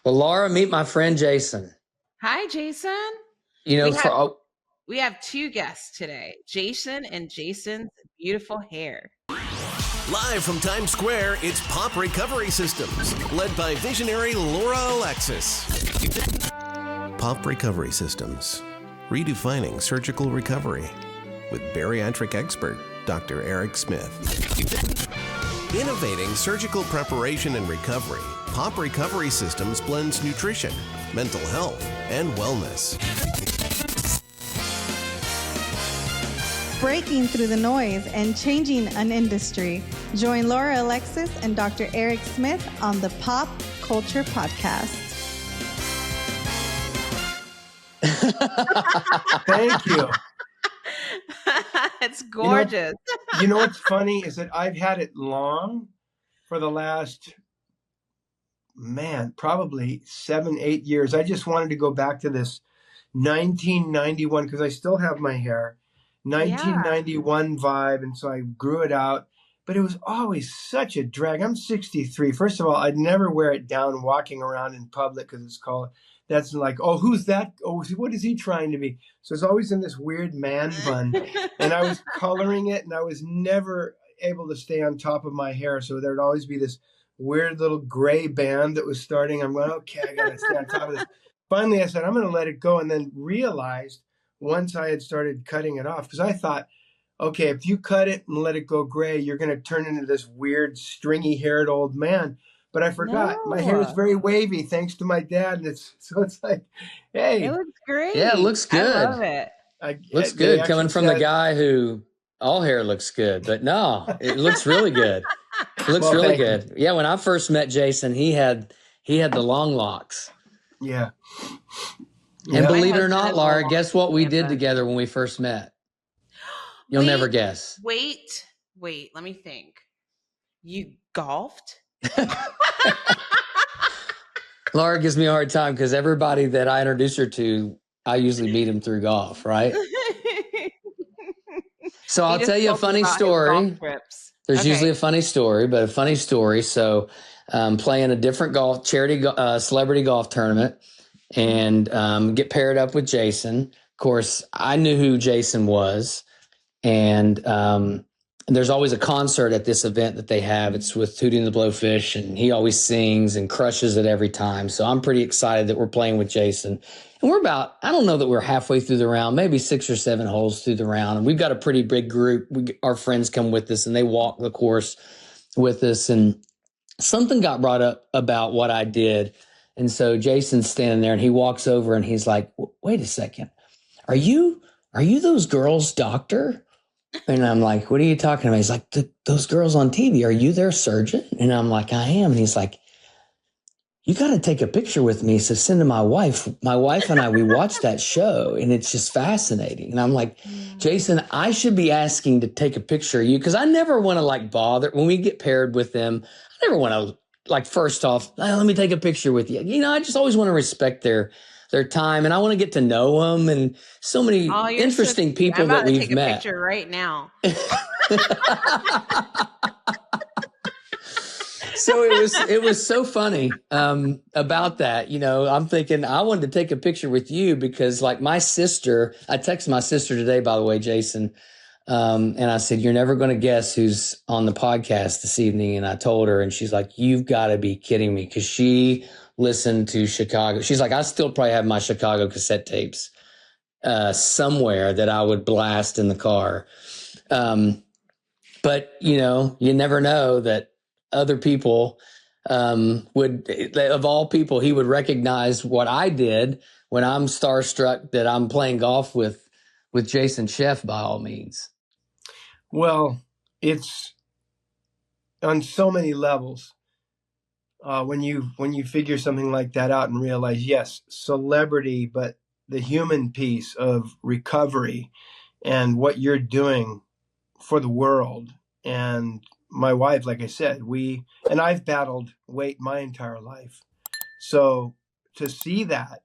Well, Laura, meet my friend Jason. Hi, Jason. You know, We have two guests today, Jason and Jason's beautiful hair. Live from Times Square, it's Pop Recovery Systems, led by visionary Laura Alexis. Pop Recovery Systems, redefining surgical recovery, with bariatric expert Dr. Eric Smith. Innovating surgical preparation and recovery, Pop Recovery Systems blends nutrition, mental health, and wellness. Breaking through the noise and changing an industry. Join Laura Alexis and Dr. Eric Smith on the Pop Culture Podcast. Thank you. It's gorgeous. You know what's funny is that I've had it long for the last, probably 7-8 years. I just wanted to go back to this 1991 because I still have my hair. 1991 vibe, and so I grew it out, but it was always such a drag. I'm 63. First of all, I'd never wear it down walking around in public because it's called, that's like, oh, who's that? Oh, what is he trying to be? So it's always in this weird man bun, and I was coloring it, and I was never able to stay on top of my hair, so there'd always be this weird little gray band that was starting. I'm going, okay, I gotta stay on top of this. Finally, I said, I'm going to let it go, and then realized once I had started cutting it off, because I thought, okay, if you cut it and let it go gray, you're going to turn into this weird, stringy-haired old man. But I forgot. My hair is very wavy, thanks to my dad. And it's like, hey. It looks great. Yeah, it looks good. I love it. Looks good coming from the guy who all hair looks good. But no, it looks really good. It looks really good. Yeah, when I first met Jason, he had the long locks. Yeah. And believe it or not, Laura, guess what we did together when we first met? You'll never guess. Wait, let me think. You golfed? Laura gives me a hard time because everybody that I introduce her to, I usually meet them through golf, right? So I'll tell you a funny story. There's usually a funny story, but a funny story. So playing a different celebrity golf tournament, and get paired up with Jason. Of course, I knew who Jason was. And there's always a concert at this event that they have. It's with Tootie and the Blowfish, and he always sings and crushes it every time. So I'm pretty excited that we're playing with Jason. And we're about, I don't know that we're halfway through the round, maybe 6 or 7 holes through the round. And we've got a pretty big group. Our friends come with us, and they walk the course with us. And something got brought up about what I did. And so Jason's standing there, and he walks over, and he's like, wait a second. Are you those girls' doctor? And I'm like, what are you talking about? He's like, those girls on TV, are you their surgeon? And I'm like, I am. And he's like, you got to take a picture with me. So send to my wife. My wife and I, we watched that show, and it's just fascinating. And I'm like, Jason, I should be asking to take a picture of you, because I never want to bother when we get paired with them. I never want to first off, let me take a picture with you. I just always want to respect their time, and I want to get to know them, and so many interesting people that we've met. I'm about to take a picture right now. So it was so funny about that. I'm thinking I wanted to take a picture with you because my sister, I texted my sister today, by the way, Jason, and I said, you're never going to guess who's on the podcast this evening. And I told her, and she's like, you've got to be kidding me. Cause she listened to Chicago. She's like, I still probably have my Chicago cassette tapes, somewhere that I would blast in the car. But you never know that other people, of all people, he would recognize what I did when I'm starstruck that I'm playing golf with Jason Scheff, by all means. Well, it's on so many levels. When you figure something like that out and realize, yes, celebrity, but the human piece of recovery and what you're doing for the world. And my wife, like I said, and I've battled weight my entire life. So to see that,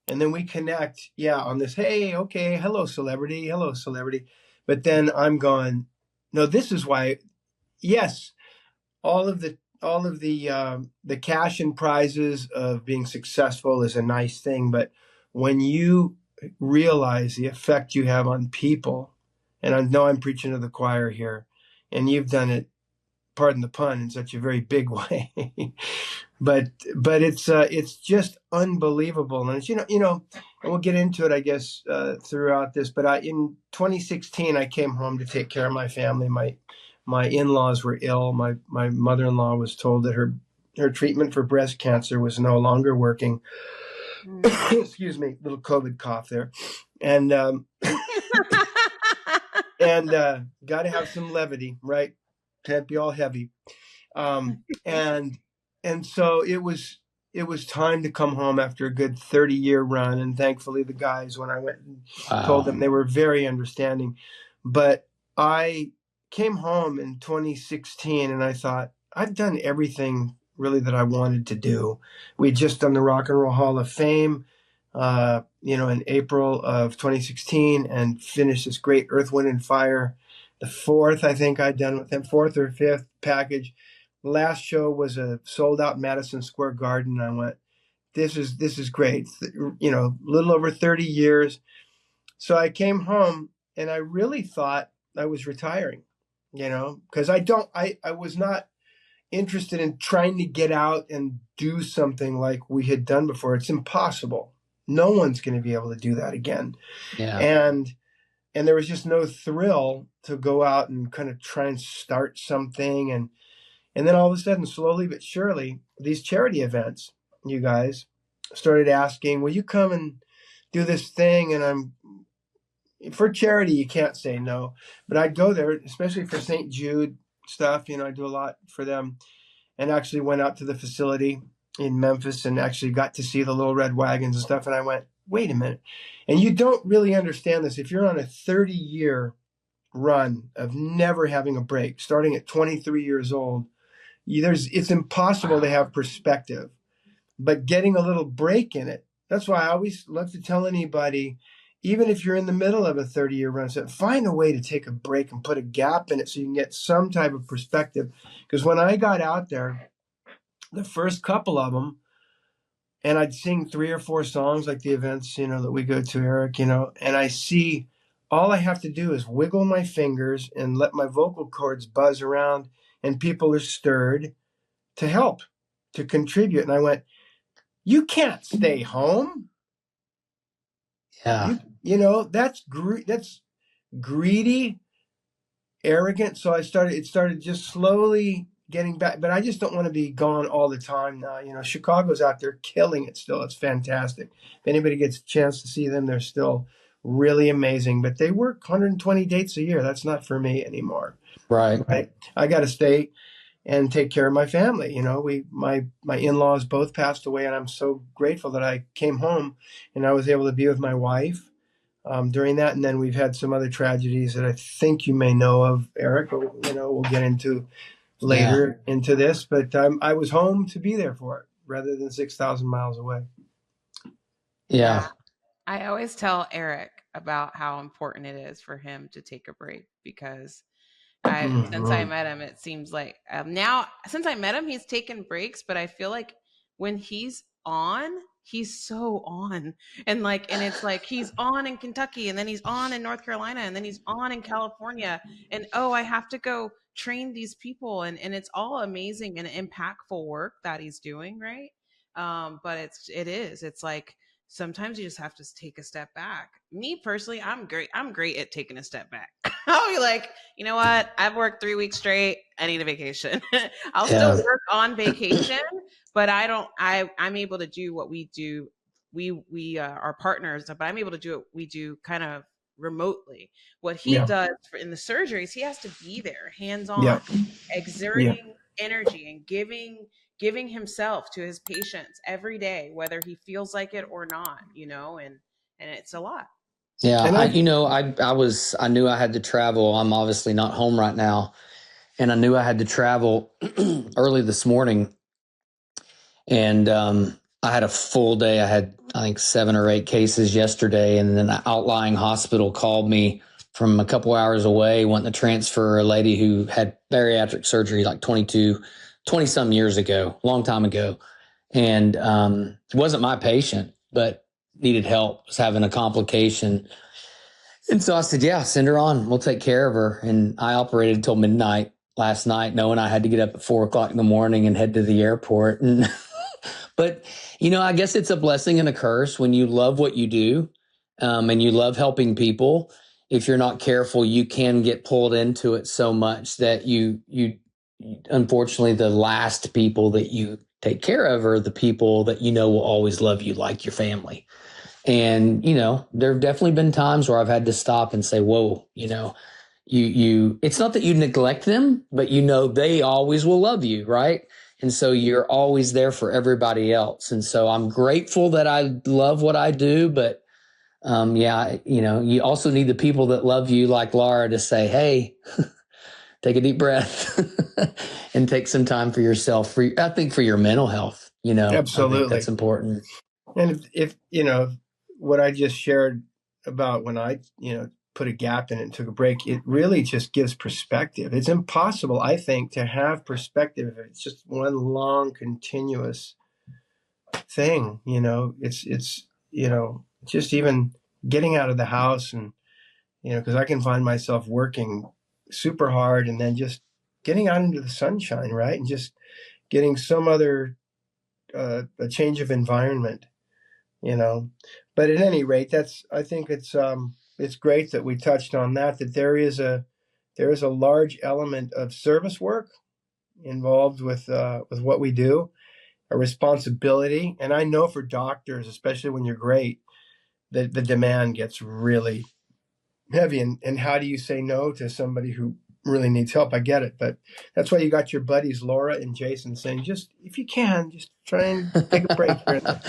and then we connect, on this, hey, okay, hello, celebrity. But then I'm going, no, this is why, yes, all of the the cash and prizes of being successful is a nice thing, but when you realize the effect you have on people, and I know I'm preaching to the choir here, and you've done it, pardon the pun, in such a very big way, but it's just unbelievable, and it's, and we'll get into it, I guess, throughout this. But in 2016, I came home to take care of my family. My in-laws were ill. My mother-in-law was told that her treatment for breast cancer was no longer working. Excuse me, little COVID cough there, and and got to have some levity, right? Can't be all heavy, and so it was time to come home after a good 30-year run, and thankfully the guys, when I went and told them, they were very understanding. But I came home in 2016, and I thought, I've done everything really that I wanted to do. We'd just done the Rock and Roll Hall of Fame, in April of 2016, and finished this great Earth, Wind, and Fire. The fourth, I think I'd done with them, fourth or fifth package. The last show was a sold out Madison Square Garden. I went, this is great. A little over 30 years. So I came home and I really thought I was retiring, because I was not interested in trying to get out and do something like we had done before. It's impossible. No one's going to be able to do that again. Yeah. And there was just no thrill to go out and kind of try and start something. And then all of a sudden, slowly but surely, these charity events, you guys started asking, will you come and do this thing? And for charity, you can't say no, but I'd go there, especially for St. Jude stuff. I do a lot for them, and actually went out to the facility in Memphis and actually got to see the little red wagons and stuff. And I went, wait a minute. And you don't really understand this. If you're on a 30-year run of never having a break, starting at 23 years old, it's impossible to have perspective. But getting a little break in it, that's why I always love to tell anybody, even if you're in the middle of a 30-year run, find a way to take a break and put a gap in it so you can get some type of perspective. Because when I got out there, the first couple of them, and I'd sing 3 or 4 songs like the events, that we go to, Eric, and I see all I have to do is wiggle my fingers and let my vocal cords buzz around, and people are stirred to help, to contribute. And I went, you can't stay home. Yeah. That's greedy, arrogant. So it started just slowly getting back, but I just don't want to be gone all the time now. Chicago's out there killing it still. It's fantastic. If anybody gets a chance to see them, they're still really amazing, but they work 120 dates a year. That's not for me anymore. Right. I got to stay and take care of my family. My in-laws both passed away, and I'm so grateful that I came home and I was able to be with my wife during that. And then we've had some other tragedies that I think you may know of, Eric. We'll get into later into this, but I was home to be there for it rather than 6,000 miles away. Yeah. I always tell Eric about how important it is for him to take a break, because since I met him, it seems like now since I met him, he's taken breaks, but I feel like when he's on, he's so on, and it's like he's on in Kentucky, and then he's on in North Carolina, and then he's on in California, and I have to go train these people, and it's all amazing and impactful work that he's doing, right? But it's like sometimes you just have to take a step back. Me personally, I'm great at taking a step back. I'll be like, you know what? I've worked 3 weeks straight. I need a vacation. I'll still work on vacation, but I'm able to do what we do. We are partners, but I'm able to do what we do kind of remotely. What he does in the surgeries, he has to be there, hands-on, exerting energy and giving himself to his patients every day, whether he feels like it or not, and it's a lot. Yeah. I knew I had to travel. I'm obviously not home right now. And I knew I had to travel early this morning. And I had a full day. I had, I think, 7 or 8 cases yesterday. And then an outlying hospital called me from a couple hours away, wanting to transfer a lady who had bariatric surgery, like 22 20 some years ago, long time ago. And wasn't my patient, but needed help, was having a complication. And so I said, yeah, send her on. We'll take care of her. And I operated till midnight last night, knowing I had to get up at 4:00 in the morning and head to the airport. And but, I guess it's a blessing and a curse when you love what you do, and you love helping people. If you're not careful, you can get pulled into it so much that you unfortunately, the last people that you take care of are the people that will always love you like your family. And, there have definitely been times where I've had to stop and say, whoa, it's not that you neglect them, but they always will love you, right? And so you're always there for everybody else. And so I'm grateful that I love what I do, but you also need the people that love you like Laura to say, hey, take a deep breath and take some time for yourself. I think for your mental health, Absolutely. I think that's important. And if what I just shared about when I, put a gap in it and took a break, it really just gives perspective. It's impossible, I think, to have perspective if it's just one long, continuous thing. It's just even getting out of the house and, because I can find myself working super hard and then just getting out into the sunshine, right? And just getting some other, a change of environment, But at any rate, I think it's great that we touched on that there is a large element of service work involved with what we do, a responsibility. And I know for doctors, especially when you're great, the demand gets really heavy. And how do you say no to somebody who really needs help? I get it. But that's why you got your buddies, Laura and Jason, saying, just, if you can, just try and take a break here and there.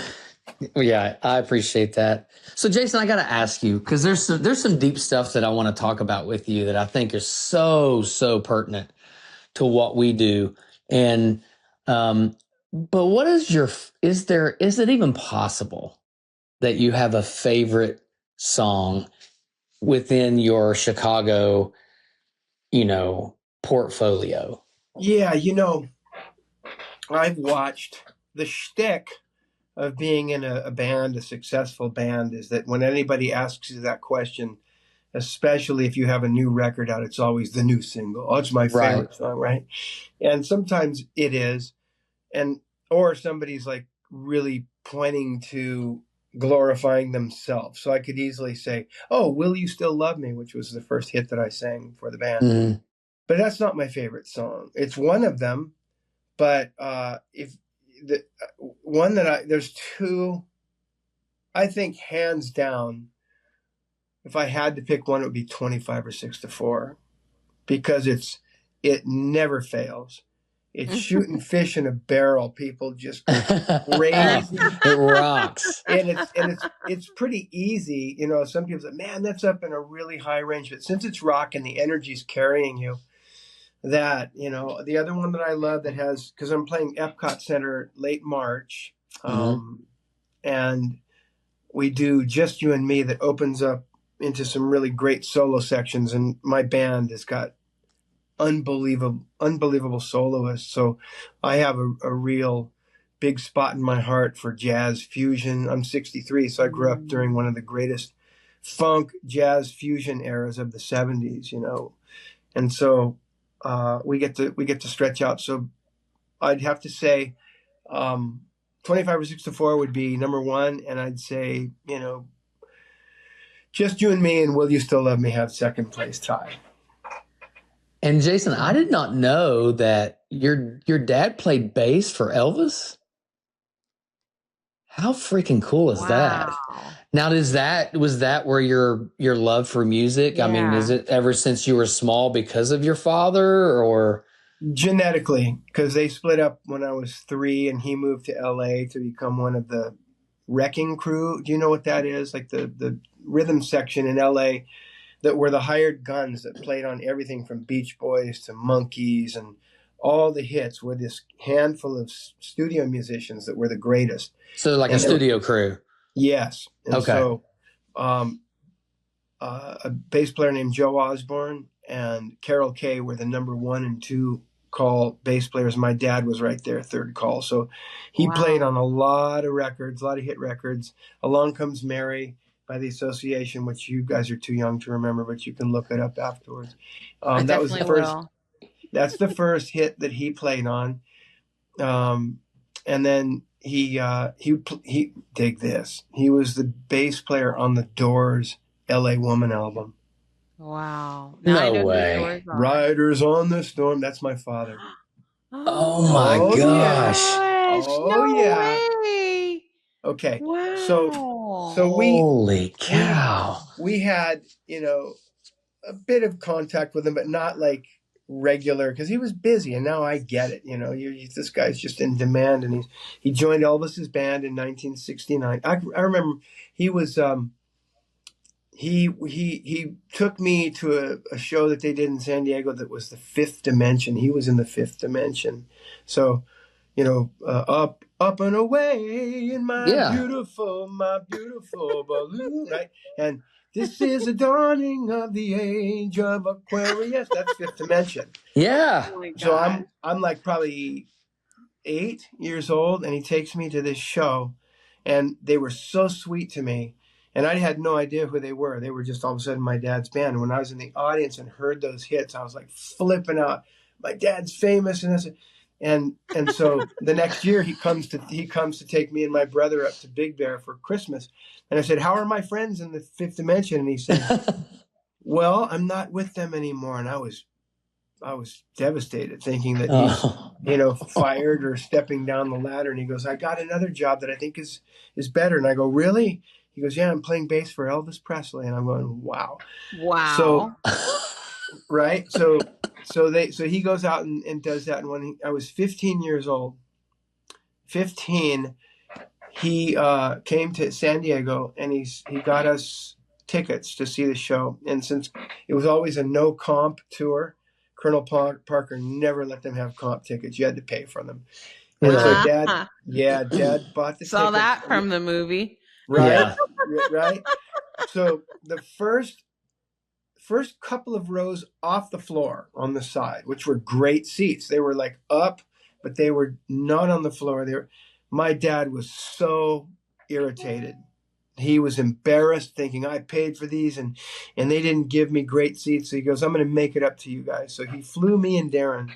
Yeah, I appreciate that. So, Jason, I got to ask you, because there's some deep stuff that I want to talk about with you that I think is so pertinent to what we do. And, but what is is it even possible that you have a favorite song within your Chicago, portfolio? Yeah, I've watched the shtick of being in a band, a successful band, is that when anybody asks you that question, especially if you have a new record out, it's always the new single. Oh, it's my favorite song, right? And sometimes it is, or somebody's like really pointing to glorifying themselves. So I could easily say, "Oh, Will You Still Love Me," which was the first hit that I sang for the band. Mm-hmm. But that's not my favorite song. It's one of them, but there's two, I think, hands down, if I had to pick one, it would be 25 or 6 to 4, because it never fails. It's shooting fish in a barrel. People just go crazy. It rocks. And it's pretty easy. Some people say, man, that's up in a really high range. But since it's rock and the energy's carrying you, that, the other one that I love that has, because I'm playing Epcot Center late March, and we do Just You and Me, that opens up into some really great solo sections. And my band has got unbelievable soloists. So I have a real big spot in my heart for jazz fusion. I'm 63, so I grew up during one of the greatest funk jazz fusion eras of the 70s, and so we get to stretch out. So I'd have to say 25 or 6 to 4 would be number one, and I'd say Just You and Me and Will You Still Love Me have second place tie. And Jason, I did not know that your dad played bass for Elvis. How freaking cool is that? Now, was that where your love for music? Yeah. I mean, is it ever since you were small because of your father, or genetically? Because they split up when I was 3, and he moved to LA to become one of the wrecking crew. Do you know what that is? Like the rhythm section in LA that were the hired guns that played on everything from Beach Boys to Monkees, and all the hits were this handful of studio musicians that were the greatest. So like a studio crew. Yes. And okay. So a bass player named Joe Osborne and Carol Kay were the number 1 and 2 call bass players. My dad was right there, third call. So he played on a lot of records, a lot of hit records. Along Comes Mary by the Association, which you guys are too young to remember, but you can look it up afterwards. I That was the definitely first. will. That's the first hit that he played on. And then he dig this. He was the bass player on the Doors' "L.A. Woman" album. Wow! Now I No know who the way. Doors are. Riders on the Storm. That's my father. Oh my gosh! Oh no yeah. way. Okay. Wow! So Holy cow! We had, you know, a bit of contact with him, but not like regular, because he was busy. And now I get it. You know, this guy's just in demand, and he joined Elvis's band in 1969. I remember he was he took me to a show that they did in San Diego that was the Fifth Dimension. He was in the Fifth Dimension. So, you know, up and away in my beautiful balloon, right? And this is the dawning of the age of Aquarius. That's Fifth Dimension. Yeah. Oh my So God. I'm like probably 8 years old, and he takes me to this show, and they were so sweet to me. And I had no idea who they were. They were just all of a sudden my dad's band. And when I was in the audience and heard those hits, I was like flipping out. My dad's famous, and this, and so the next year he comes to take me and my brother up to Big Bear for Christmas. And I said, "How are my friends in the Fifth Dimension?" And he said, "Well, I'm not with them anymore." And I was devastated, thinking that he's, you know, fired or stepping down the ladder. And he goes, "I got another job that I think is better." And I go, "Really?" He goes, "Yeah, I'm playing bass for Elvis Presley." And I'm going, "Wow." So, right. So he goes out and does that. And when I was 15 years old, he came to San Diego, and he got us tickets to see the show. And since it was always a no comp tour, Colonel Parker never let them have comp tickets. You had to pay for them. And so Dad bought the tickets. Saw that from the movie. Right. Yeah. Right. So the first couple of rows off the floor on the side, which were great seats. They were like up, but they were not on the floor. My dad was so irritated. He was embarrassed, thinking I paid for these and they didn't give me great seats. So he goes, "I'm going to make it up to you guys." So he flew me and Darren,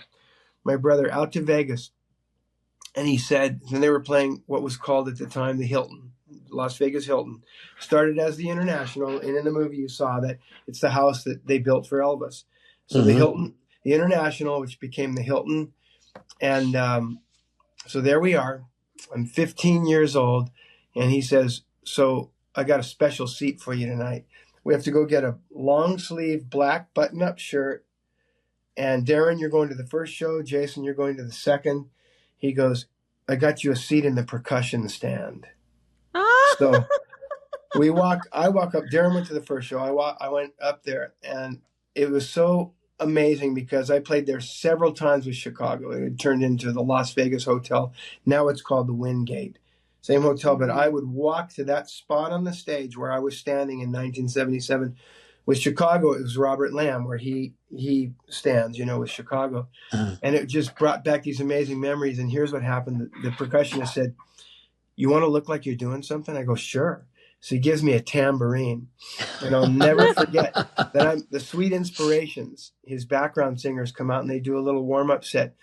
my brother, out to Vegas. And he said, and they were playing what was called at the time the Hilton, Las Vegas Hilton. Started as the International, and in the movie you saw that it's the house that they built for Elvis. So the Hilton, the International, which became the Hilton. And so there we are. I'm 15 years old, and he says, "So I got a special seat for you tonight. We have to go get a long sleeve black button-up shirt. And Darren, you're going to the first show. Jason, you're going to the second." He goes, "I got you a seat in the percussion stand." So I walk up. Darren went to the first show. I went up there, and it was so amazing because I played there several times with Chicago. It turned into the Las Vegas Hotel. Now it's called the Wingate. Same hotel, but I would walk to that spot on the stage where I was standing in 1977. With Chicago, it was Robert Lamb, where he stands, you know, with Chicago. And it just brought back these amazing memories. And here's what happened. The percussionist said, "You want to look like you're doing something?" I go, "Sure." So he gives me a tambourine. And I'll never forget that the Sweet Inspirations, his background singers come out and they do a little warm-up set.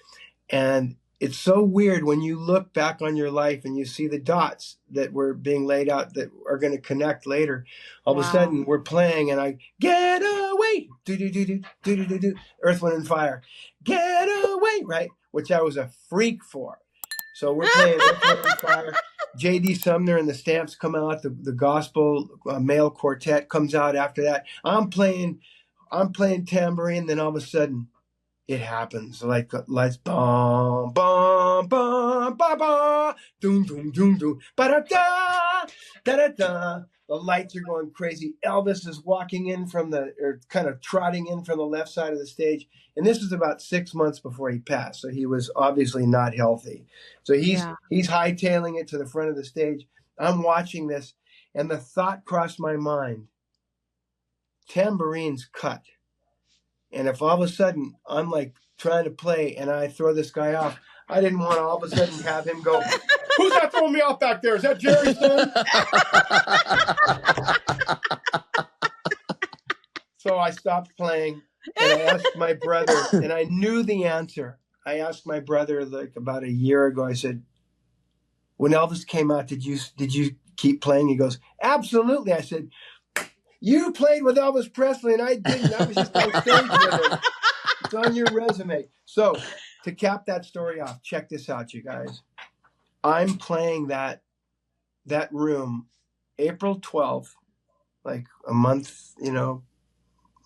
And it's so weird when you look back on your life and you see the dots that were being laid out that are going to connect later. All of a sudden we're playing and I get away, do, Earth, Wind and Fire, get away, right? Which I was a freak for. So we're playing Earth, Wind and Fire. J.D. Sumner and the Stamps come out. The gospel male quartet comes out after that. I'm playing tambourine. Then all of a sudden, it happens. Like lights, bum bum bum ba ba, doom doom doom doom, ba da da da da da. The lights are going crazy. Elvis is walking in kind of trotting in from the left side of the stage. And this was about 6 months before he passed. So he was obviously not healthy. So he's hightailing it to the front of the stage. I'm watching this, and the thought crossed my mind, tambourines cut. And if all of a sudden I'm like trying to play, and I throw this guy off. I didn't want to all of a sudden have him go, "Who's that throwing me off back there? Is that Jerry's son?" So I stopped playing, and I asked my brother, and I knew the answer. I asked my brother like about a year ago. I said, "When Elvis came out, did you keep playing?" He goes, "Absolutely." I said, "You played with Elvis Presley, and I didn't. I was just on stage with him. It's on your resume." So to cap that story off, check this out, you guys. I'm playing that room April 12th, like a month,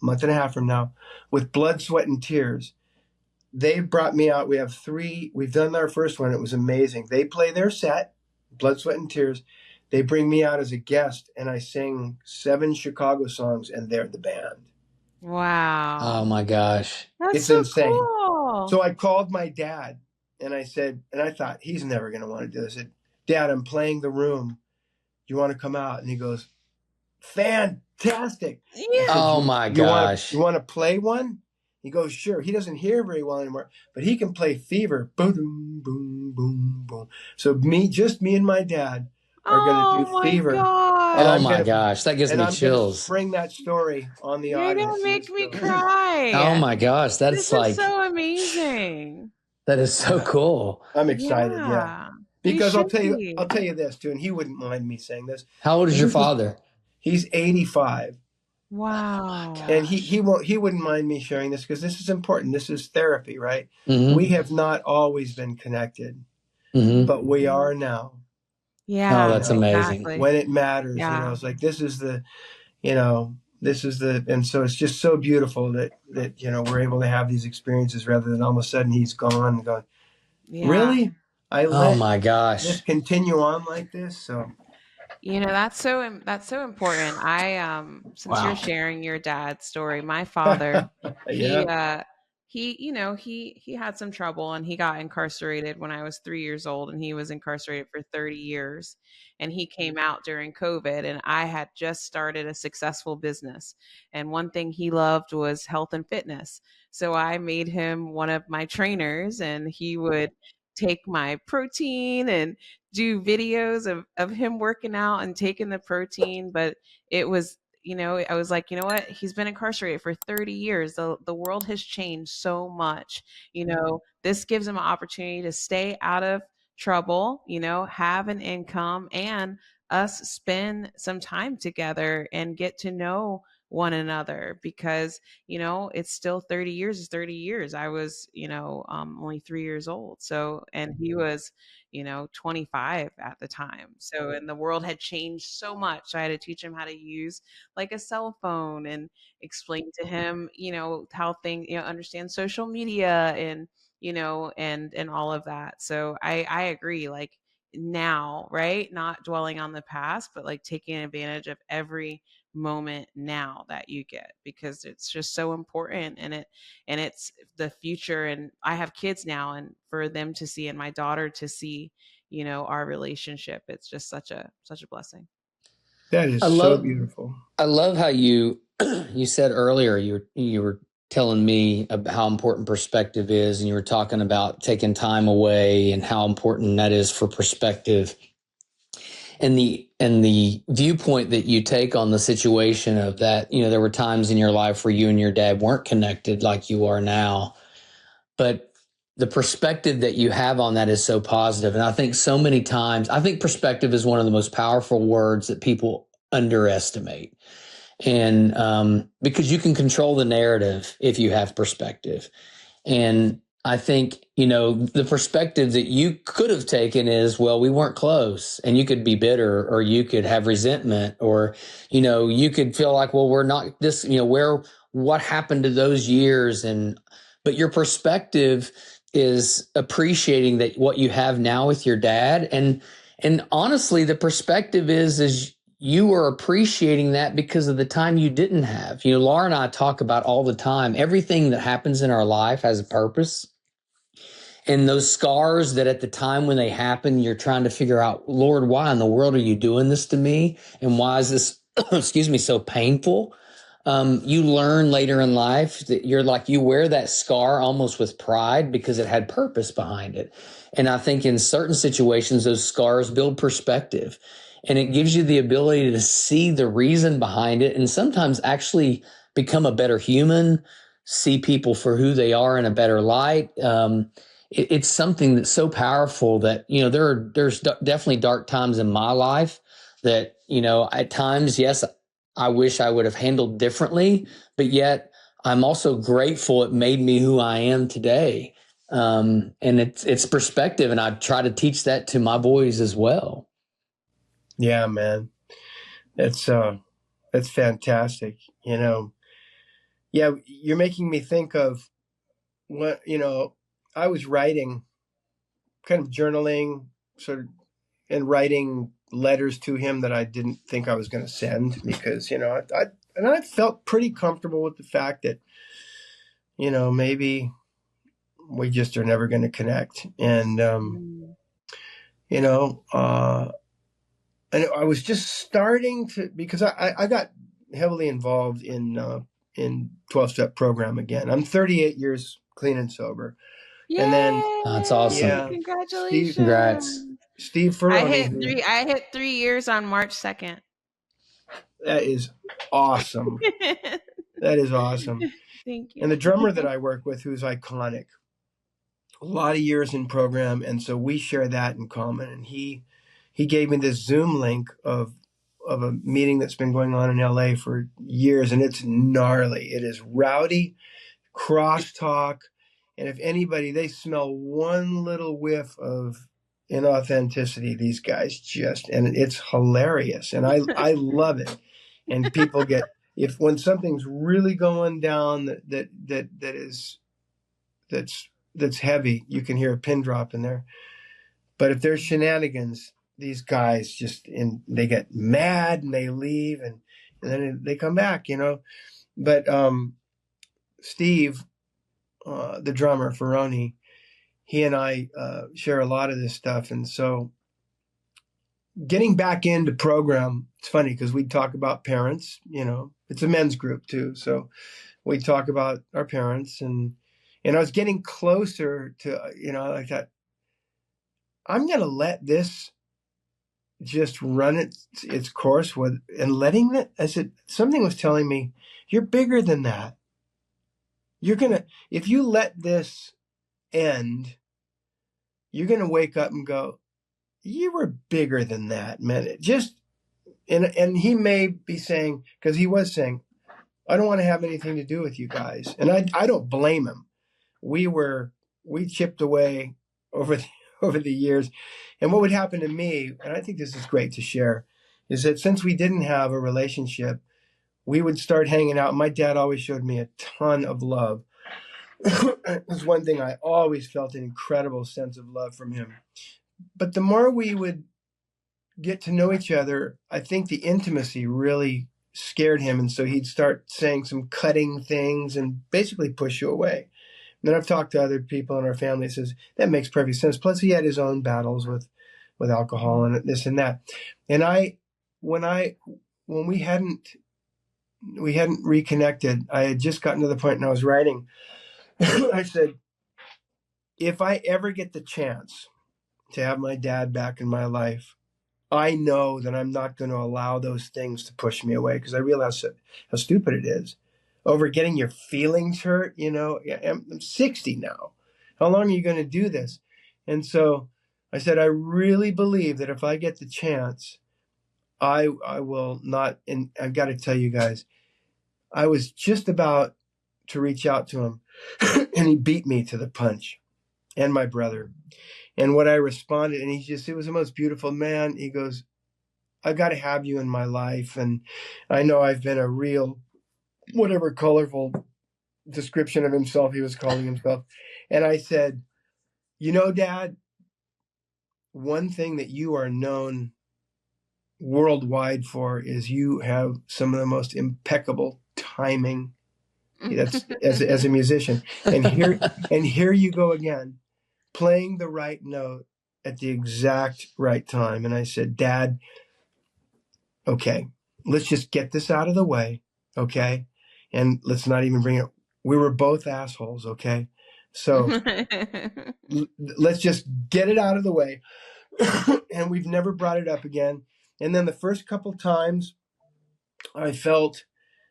month and a half from now, with blood, sweat, and tears. They brought me out. We've done our first one. It was amazing. They play their set, blood, sweat, and tears. They bring me out as a guest, and I sing 7 Chicago songs, and they're the band. Wow. Oh my gosh. It's so insane. Cool. So I called my dad, and I said, and I thought, he's never going to want to do this. I said, "Dad, I'm playing the room. Do you want to come out?" And he goes, "Fantastic." Yeah. Oh my gosh. You want to play one? He goes, "Sure." He doesn't hear very well anymore, but he can play Fever. Boom, boom, boom, boom. So just me and my dad are going to do Fever. God. Oh my gosh. That gives me chills. Bring that story on the audience. You're going to make me cry. Oh my gosh. This is so amazing. That is so cool. I'm excited. Yeah. Because I'll tell you this too, and he wouldn't mind me saying this. How old is your father? He's 85. Wow. And he wouldn't mind me sharing this because this is important. This is therapy, right? Mm-hmm. We have not always been connected, but we are now. Yeah. Oh, that's amazing. Exactly. When it matters, it's like and so it's just so beautiful that we're able to have these experiences rather than all of a sudden he's gone and going, really? Oh my gosh. Just continue on like this. So that's so important. Since you're sharing your dad's story, my father, he had some trouble and he got incarcerated when I was 3 years old, and he was incarcerated for 30 years. And he came out during COVID, and I had just started a successful business. And one thing he loved was health and fitness. So I made him one of my trainers, and he would take my protein and do videos of him working out and taking the protein. But it was, I was like, you know what? He's been incarcerated for 30 years. The world has changed so much. This gives him an opportunity to stay out of trouble, have an income, and us spend some time together and get to know one another, because it's still 30 years is 30 years. I was only 3 years old, so, and he was 25 at the time. So, and the world had changed so much, so I had to teach him how to use like a cell phone and explain to him how things, understand social media and and all of that. So I agree, like now, right? Not dwelling on the past, but like taking advantage of every moment now that you get, because it's just so important, and it's the future. And I have kids now, and for them to see, and my daughter to see, our relationship, it's just such a blessing. That is so beautiful. I love how you said earlier, you were telling me about how important perspective is, and you were talking about taking time away and how important that is for perspective. And the viewpoint that you take on the situation of that, there were times in your life where you and your dad weren't connected like you are now, but the perspective that you have on that is so positive. And I think so many times, perspective is one of the most powerful words that people underestimate. And because you can control the narrative if you have perspective. And I think, the perspective that you could have taken is, well, we weren't close, and you could be bitter, or you could have resentment, or, you could feel like, well, we're not this, what happened to those years? But your perspective is appreciating that what you have now with your dad. And honestly, the perspective is you are appreciating that because of the time you didn't have. Laura and I talk about all the time, everything that happens in our life has a purpose. And those scars that at the time when they happen, you're trying to figure out, Lord, why in the world are you doing this to me? And why is this, so painful? you learn later in life that you wear that scar almost with pride because it had purpose behind it. And I think in certain situations, those scars build perspective, and it gives you the ability to see the reason behind it, and sometimes actually become a better human, see people for who they are in a better light. It's something that's so powerful that, there's definitely dark times in my life that, at times, yes, I wish I would have handled differently, but yet I'm also grateful it made me who I am today. And it's perspective, and I try to teach that to my boys as well. Yeah, man, that's fantastic. Yeah, you're making me think of what, I was writing, kind of journaling, sort of, and writing letters to him that I didn't think I was going to send because, I felt pretty comfortable with the fact that, maybe we just are never going to connect. And, and I was just starting to, because I got heavily involved in 12-step program again. I'm 38 years clean and sober. Yay! And then that's awesome. Yeah, Congratulations. Congrats. Steve Ferroni. I hit 3 years on March 2nd. That is awesome. That is awesome. Thank you. And the drummer that I work with, who's iconic, a lot of years in program, and so we share that in common. And he gave me this Zoom link of a meeting that's been going on in LA for years, and it's gnarly. It is rowdy, crosstalk, and if anybody, they smell one little whiff of inauthenticity, these guys and it's hilarious, and I love it. And people get, when something's really going down that's heavy, you can hear a pin drop in there. But if there's shenanigans, these guys they get mad and they leave and then they come back, But Steve, the drummer, Ferroni, he and I share a lot of this stuff. And so getting back into program, it's funny because we talk about parents, it's a men's group too. So we talk about our parents and I was getting closer to, I thought, I'm going to let this just run its course and letting it, I said, something was telling me, you're bigger than that. If you let this end, you're going to wake up and go, you were bigger than that, man. And he may be saying, because he was saying, I don't want to have anything to do with you guys. And I don't blame him. We chipped away over the years. And what would happen to me, and I think this is great to share, is that since we didn't have a relationship, we would start hanging out. My dad always showed me a ton of love. That's one thing I always felt, an incredible sense of love from him. But the more we would get to know each other, I think the intimacy really scared him. And so he'd start saying some cutting things and basically push you away. And then I've talked to other people in our family that says that makes perfect sense. Plus he had his own battles with alcohol and this and that. And when we hadn't reconnected, I had just gotten to the point and I was writing. I said, if I ever get the chance to have my dad back in my life, I know that I'm not going to allow those things to push me away, because I realize how stupid it is over getting your feelings hurt. I'm 60 now. How long are you going to do this? And so I said, I really believe that if I get the chance, I will not. And I've got to tell you guys, I was just about to reach out to him and he beat me to the punch, and my brother. And what I responded, and it was the most beautiful, man. He goes, I've got to have you in my life. And I know I've been a real, whatever colorful description of himself he was calling himself. And I said, Dad, one thing that you are known worldwide for is you have some of the most impeccable timing. That's as a musician. And here you go again, playing the right note at the exact right time. And I said, Dad, okay, let's just get this out of the way. Okay. and let's not even bring it. We were both assholes, okay? So let's just get it out of the way. And we've never brought it up again. And then the first couple times I felt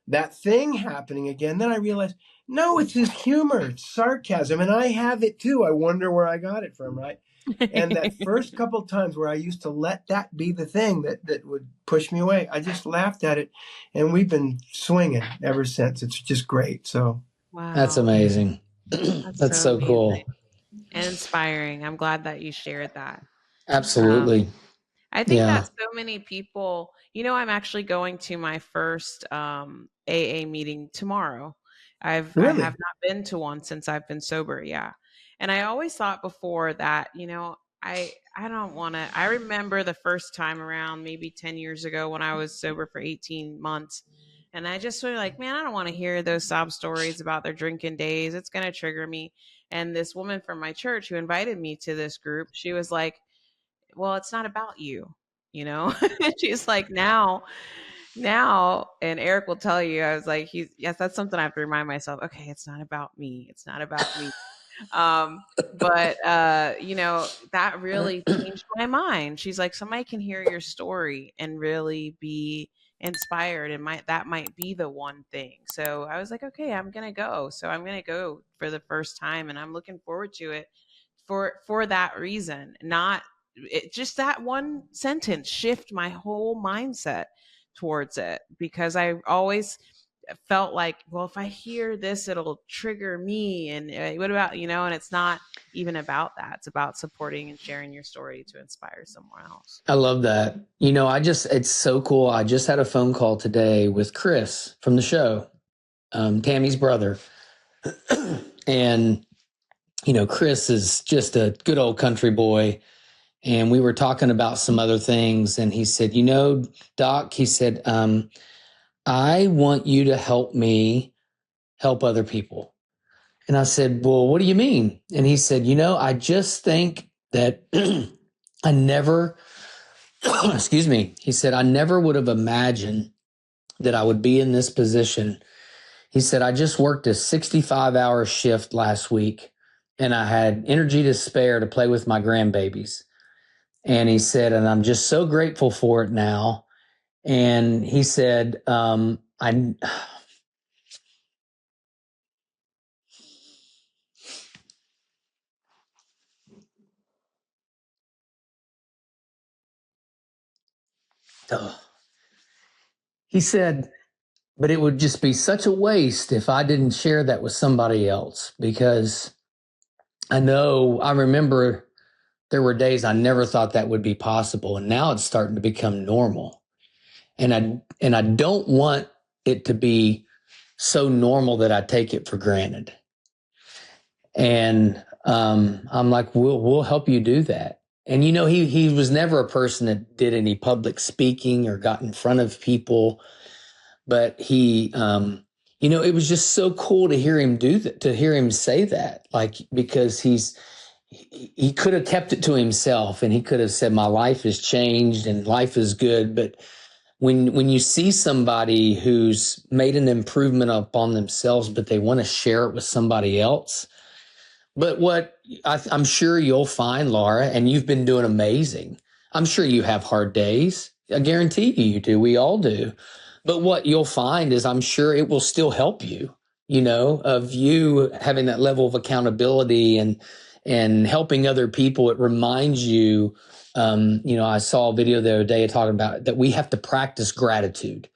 that thing happening again, then I realized, no, it's his humor, it's sarcasm, and I have it too. I wonder where I got it from, right? And that first couple times where I used to let that be the thing that would push me away, I just laughed at it, and we've been swinging ever since. It's just great. So wow, that's amazing. That's so cool and inspiring. I'm glad that you shared that. Absolutely. I think that so many people, I'm actually going to my first AA meeting tomorrow. I have not been to one since I've been sober. Yeah. And I always thought before that, I don't want to. I remember the first time around maybe 10 years ago when I was sober for 18 months. And I just sort of like, man, I don't want to hear those sob stories about their drinking days. It's going to trigger me. And this woman from my church who invited me to this group, she was like, well, it's not about you, She's like, now, and Eric will tell you, I was like, yes, that's something I have to remind myself. Okay, it's not about me. It's not about me. But that really changed my mind. She's like, somebody can hear your story and really be inspired, and that might be the one thing. So I was like, okay, I'm gonna go. So I'm gonna go for the first time, and I'm looking forward to it for that reason. Just that one sentence shift my whole mindset towards it, because I always felt like, well, if I hear this, it'll trigger me. And what about, and it's not even about that. It's about supporting and sharing your story to inspire someone else. I love that. It's so cool. I just had a phone call today with Chris from the show, Tammy's brother. And, Chris is just a good old country boy. And we were talking about some other things. And he said, Doc, he said, I want you to help me help other people. And I said, well, what do you mean? And he said, I just think that I never, excuse me. He said, I never would have imagined that I would be in this position. He said, I just worked a 65-hour shift last week and I had energy to spare to play with my grandbabies. And he said, and I'm just so grateful for it now. And he said, he said, but it would just be such a waste if I didn't share that with somebody else, because I remember there were days I never thought that would be possible. And now it's starting to become normal. And I don't want it to be so normal that I take it for granted. And I'm like, we'll help you do that. And, he was never a person that did any public speaking or got in front of people. But he, it was just so cool to hear him do that, to hear him say that, like, because he could have kept it to himself and he could have said, my life has changed and life is good. But when you see somebody who's made an improvement upon themselves, but they want to share it with somebody else. But what I'm sure you'll find, Laura, and you've been doing amazing. I'm sure you have hard days. I guarantee you do. We all do. But what you'll find is I'm sure it will still help you, of you having that level of accountability and helping other people. It reminds you, I saw a video the other day talking about that we have to practice gratitude.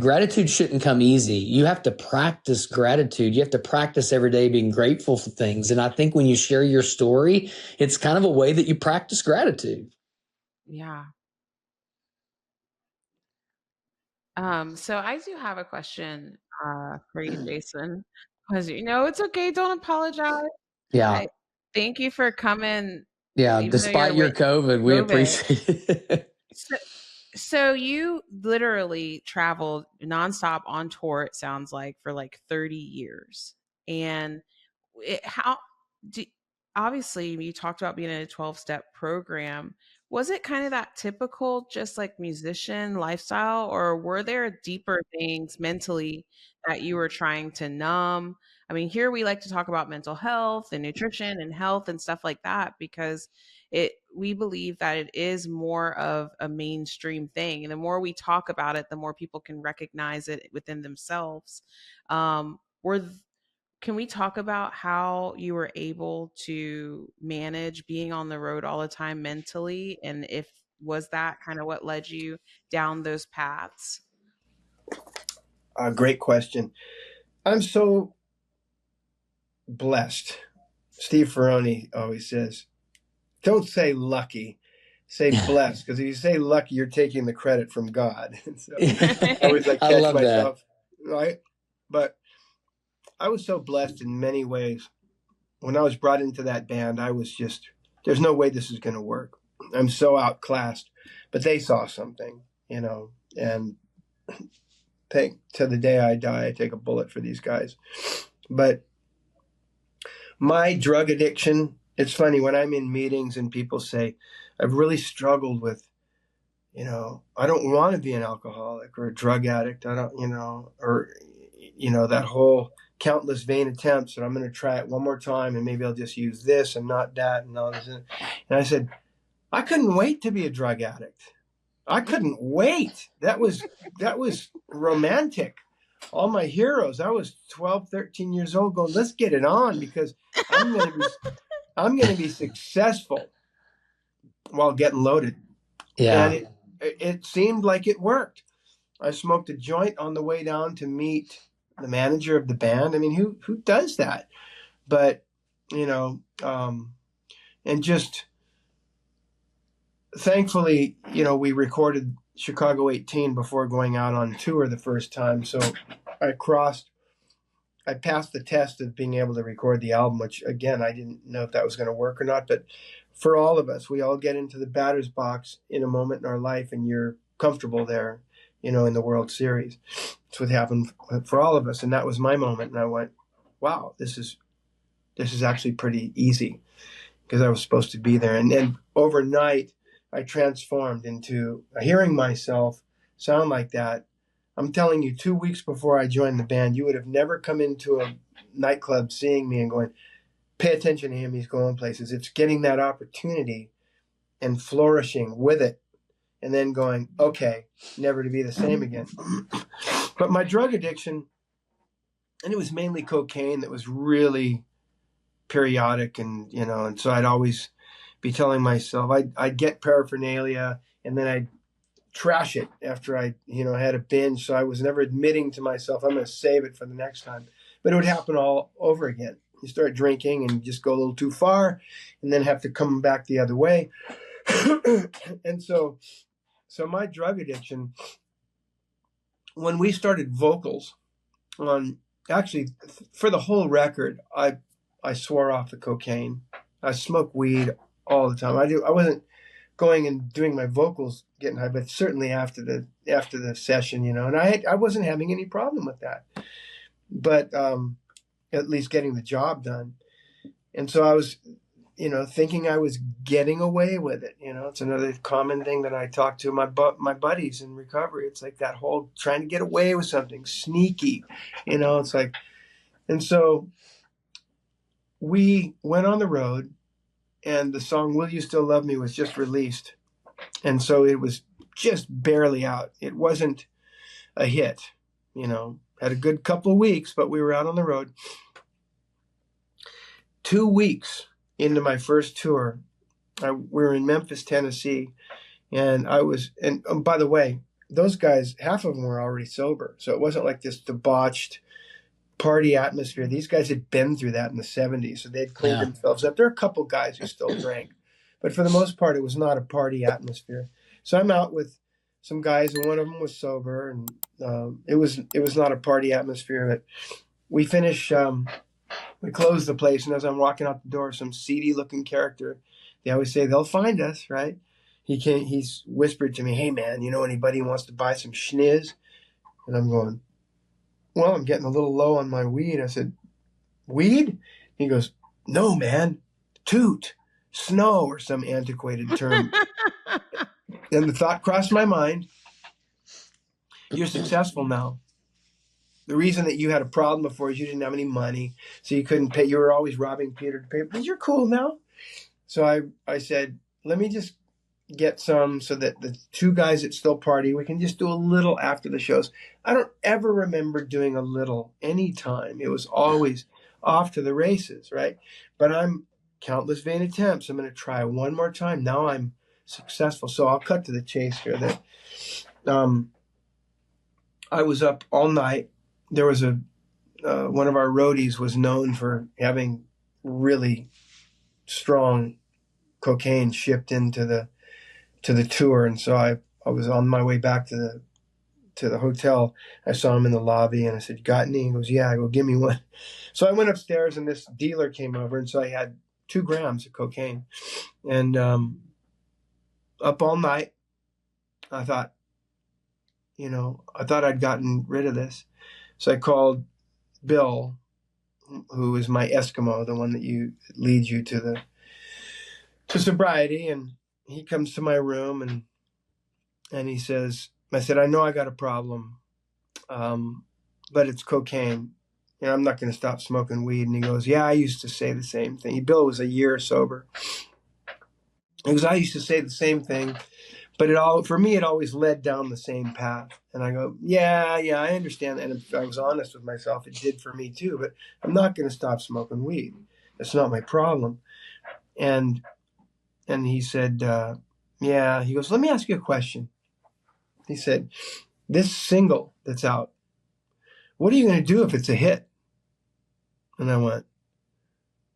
Gratitude shouldn't come easy. You have to practice gratitude. You have to practice every day being grateful for things. And I think when you share your story, it's kind of a way that you practice gratitude. Yeah. So I do have a question for you, Jason, because it's okay. Don't apologize. Yeah. Thank you for coming. Yeah. Despite your COVID, we appreciate it. So you literally traveled nonstop on tour, it sounds like, for like 30 years. And obviously you talked about being in a 12-step program. Was it kind of that typical, just like musician lifestyle, or were there deeper things mentally that you were trying to numb? I mean, here we like to talk about mental health and nutrition and health and stuff like that because we believe that it is more of a mainstream thing. And the more we talk about it, the more people can recognize it within themselves. Were Can we talk about how you were able to manage being on the road all the time mentally? And if was that kind of what led you down those paths? Great question. I'm so blessed. Steve Ferroni always says, don't say lucky, say blessed. Because if you say lucky, you're taking the credit from God. So I always like catch myself, right? But I was so blessed in many ways. When I was brought into that band, I was just, there's no way this is going to work. I'm so outclassed. But they saw something, and to the day I die, I take a bullet for these guys. But my drug addiction, it's funny when I'm in meetings and people say, I've really struggled with, I don't want to be an alcoholic or a drug addict. I don't, that whole countless vain attempts that I'm going to try it one more time and maybe I'll just use this and not that and all this. And I said, I couldn't wait to be a drug addict. I couldn't wait. That was romantic. All my heroes, I was 12, 13 years old going, let's get it on because I'm going to be successful while getting loaded. Yeah. And it seemed like it worked. I smoked a joint on the way down to meet the manager of the band. I mean, who does that? But, and just thankfully, we recorded Chicago 18 before going out on tour the first time. So I passed the test of being able to record the album, which again, I didn't know if that was going to work or not. But for all of us, we all get into the batter's box in a moment in our life and you're comfortable there, in the World Series. That's what happened for all of us. And that was my moment. And I went, wow, this is actually pretty easy because I was supposed to be there. And then overnight, I transformed into hearing myself sound like that. I'm telling you, 2 weeks before I joined the band, you would have never come into a nightclub seeing me and going, pay attention to him, he's going places. It's getting that opportunity and flourishing with it and then going, okay, never to be the same again. But my drug addiction, and it was mainly cocaine that was really periodic and so I'd always be telling myself I'd get paraphernalia and then I'd trash it after I had a binge. So I was never admitting to myself I'm going to save it for the next time. But it would happen all over again. You start drinking and just go a little too far and then have to come back the other way. And so my drug addiction, when we started vocals actually for the whole record, I swore off the cocaine. I smoked weed all the time. I wasn't going and doing my vocals getting high, but certainly after the session, and I wasn't having any problem with that. But at least getting the job done. And so I was, thinking I was getting away with it. It's another common thing that I talk to my buddies in recovery. It's like that whole trying to get away with something sneaky, it's like, and so we went on the road and the song Will You Still Love Me was just released. And so it was just barely out. It wasn't a hit, had a good couple of weeks, but we were out on the road. 2 weeks into my first tour, we were in Memphis, Tennessee. And by the way, those guys, half of them were already sober. So it wasn't like this debauched party atmosphere. These guys had been through that in the 70s, so they'd cleaned themselves up. There are a couple guys who still drank, but for the most part, it was not a party atmosphere. So I'm out with some guys, and one of them was sober, and it was not a party atmosphere. But we finish, we close the place, and as I'm walking out the door, some seedy-looking character, they always say they'll find us, right? He's whispered to me, "Hey man, anybody who wants to buy some schniz?" And I'm going, well, I'm getting a little low on my weed. I said, weed? He goes, no, man, toot, snow or some antiquated term. And the thought crossed my mind, you're successful now. The reason that you had a problem before is you didn't have any money, so you couldn't pay. You were always robbing Peter to pay, but you're cool now. So I said, let me just get some so that the two guys that still party, we can just do a little after the shows. I don't ever remember doing a little anytime. It was always off to the races, right? But I'm countless vain attempts. I'm going to try one more time. Now I'm successful. So I'll cut to the chase here. That I was up all night. There was one of our roadies was known for having really strong cocaine shipped into the tour, and so I was on my way back to the hotel. I saw him in the lobby, and I said, "Got any?" He goes, "Yeah." I go, "Give me one." So I went upstairs, and this dealer came over, and so I had 2 grams of cocaine, and up all night, I thought I'd gotten rid of this. So I called Bill, who is my Eskimo, the one that leads you to sobriety, and he comes to my room and he says, I said, "I know I got a problem, but it's cocaine. I'm not going to stop smoking weed." And he goes, "Yeah, I used to say the same thing." Bill was a year sober. He goes, "I used to say the same thing, but for me, it always led down the same path." And I go, yeah, I understand that. And if I was honest with myself, it did for me too, but I'm not going to stop smoking weed. That's not my problem. And he said, yeah, he goes, "Let me ask you a question." He said, "This single that's out, what are you going to do if it's a hit?" And I went,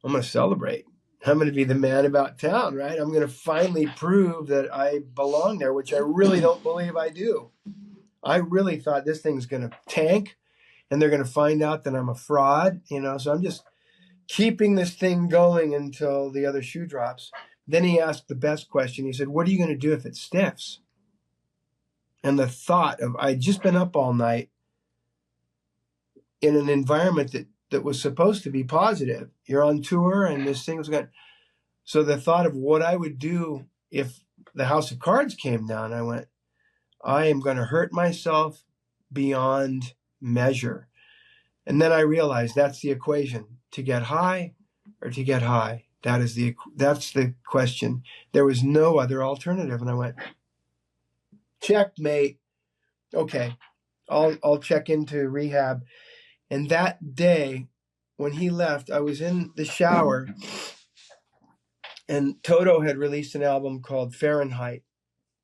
"I'm going to celebrate. I'm going to be the man about town, right? I'm going to finally prove that I belong there," which I really don't believe I do. I really thought this thing's going to tank and they're going to find out that I'm a fraud, so I'm just keeping this thing going until the other shoe drops. Then he asked the best question. He said, "What are you going to do if it stiffs?" And the thought of, I'd just been up all night in an environment that was supposed to be positive. You're on tour and this thing was going to... So the thought of what I would do if the house of cards came down, I went, I am going to hurt myself beyond measure. And then I realized that's the equation. To get high or to get high. That's the question. There was no other alternative. And I went, checkmate. Okay, I'll check into rehab. And that day when he left, I was in the shower and Toto had released an album called Fahrenheit.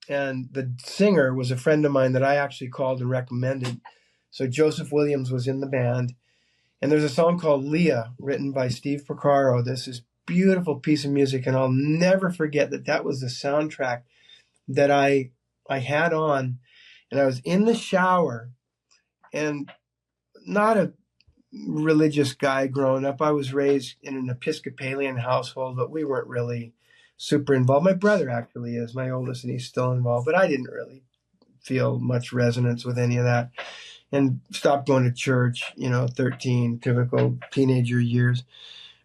And the singer was a friend of mine that I actually called and recommended. So Joseph Williams was in the band. And there's a song called Leah, written by Steve Porcaro. This is a beautiful piece of music, and I'll never forget that was the soundtrack that I had on. And I was in the shower, and not a religious guy growing up. I was raised in an Episcopalian household, but we weren't really super involved. My brother actually is my oldest, and he's still involved, but I didn't really feel much resonance with any of that, and stopped going to church, 13, typical teenager years.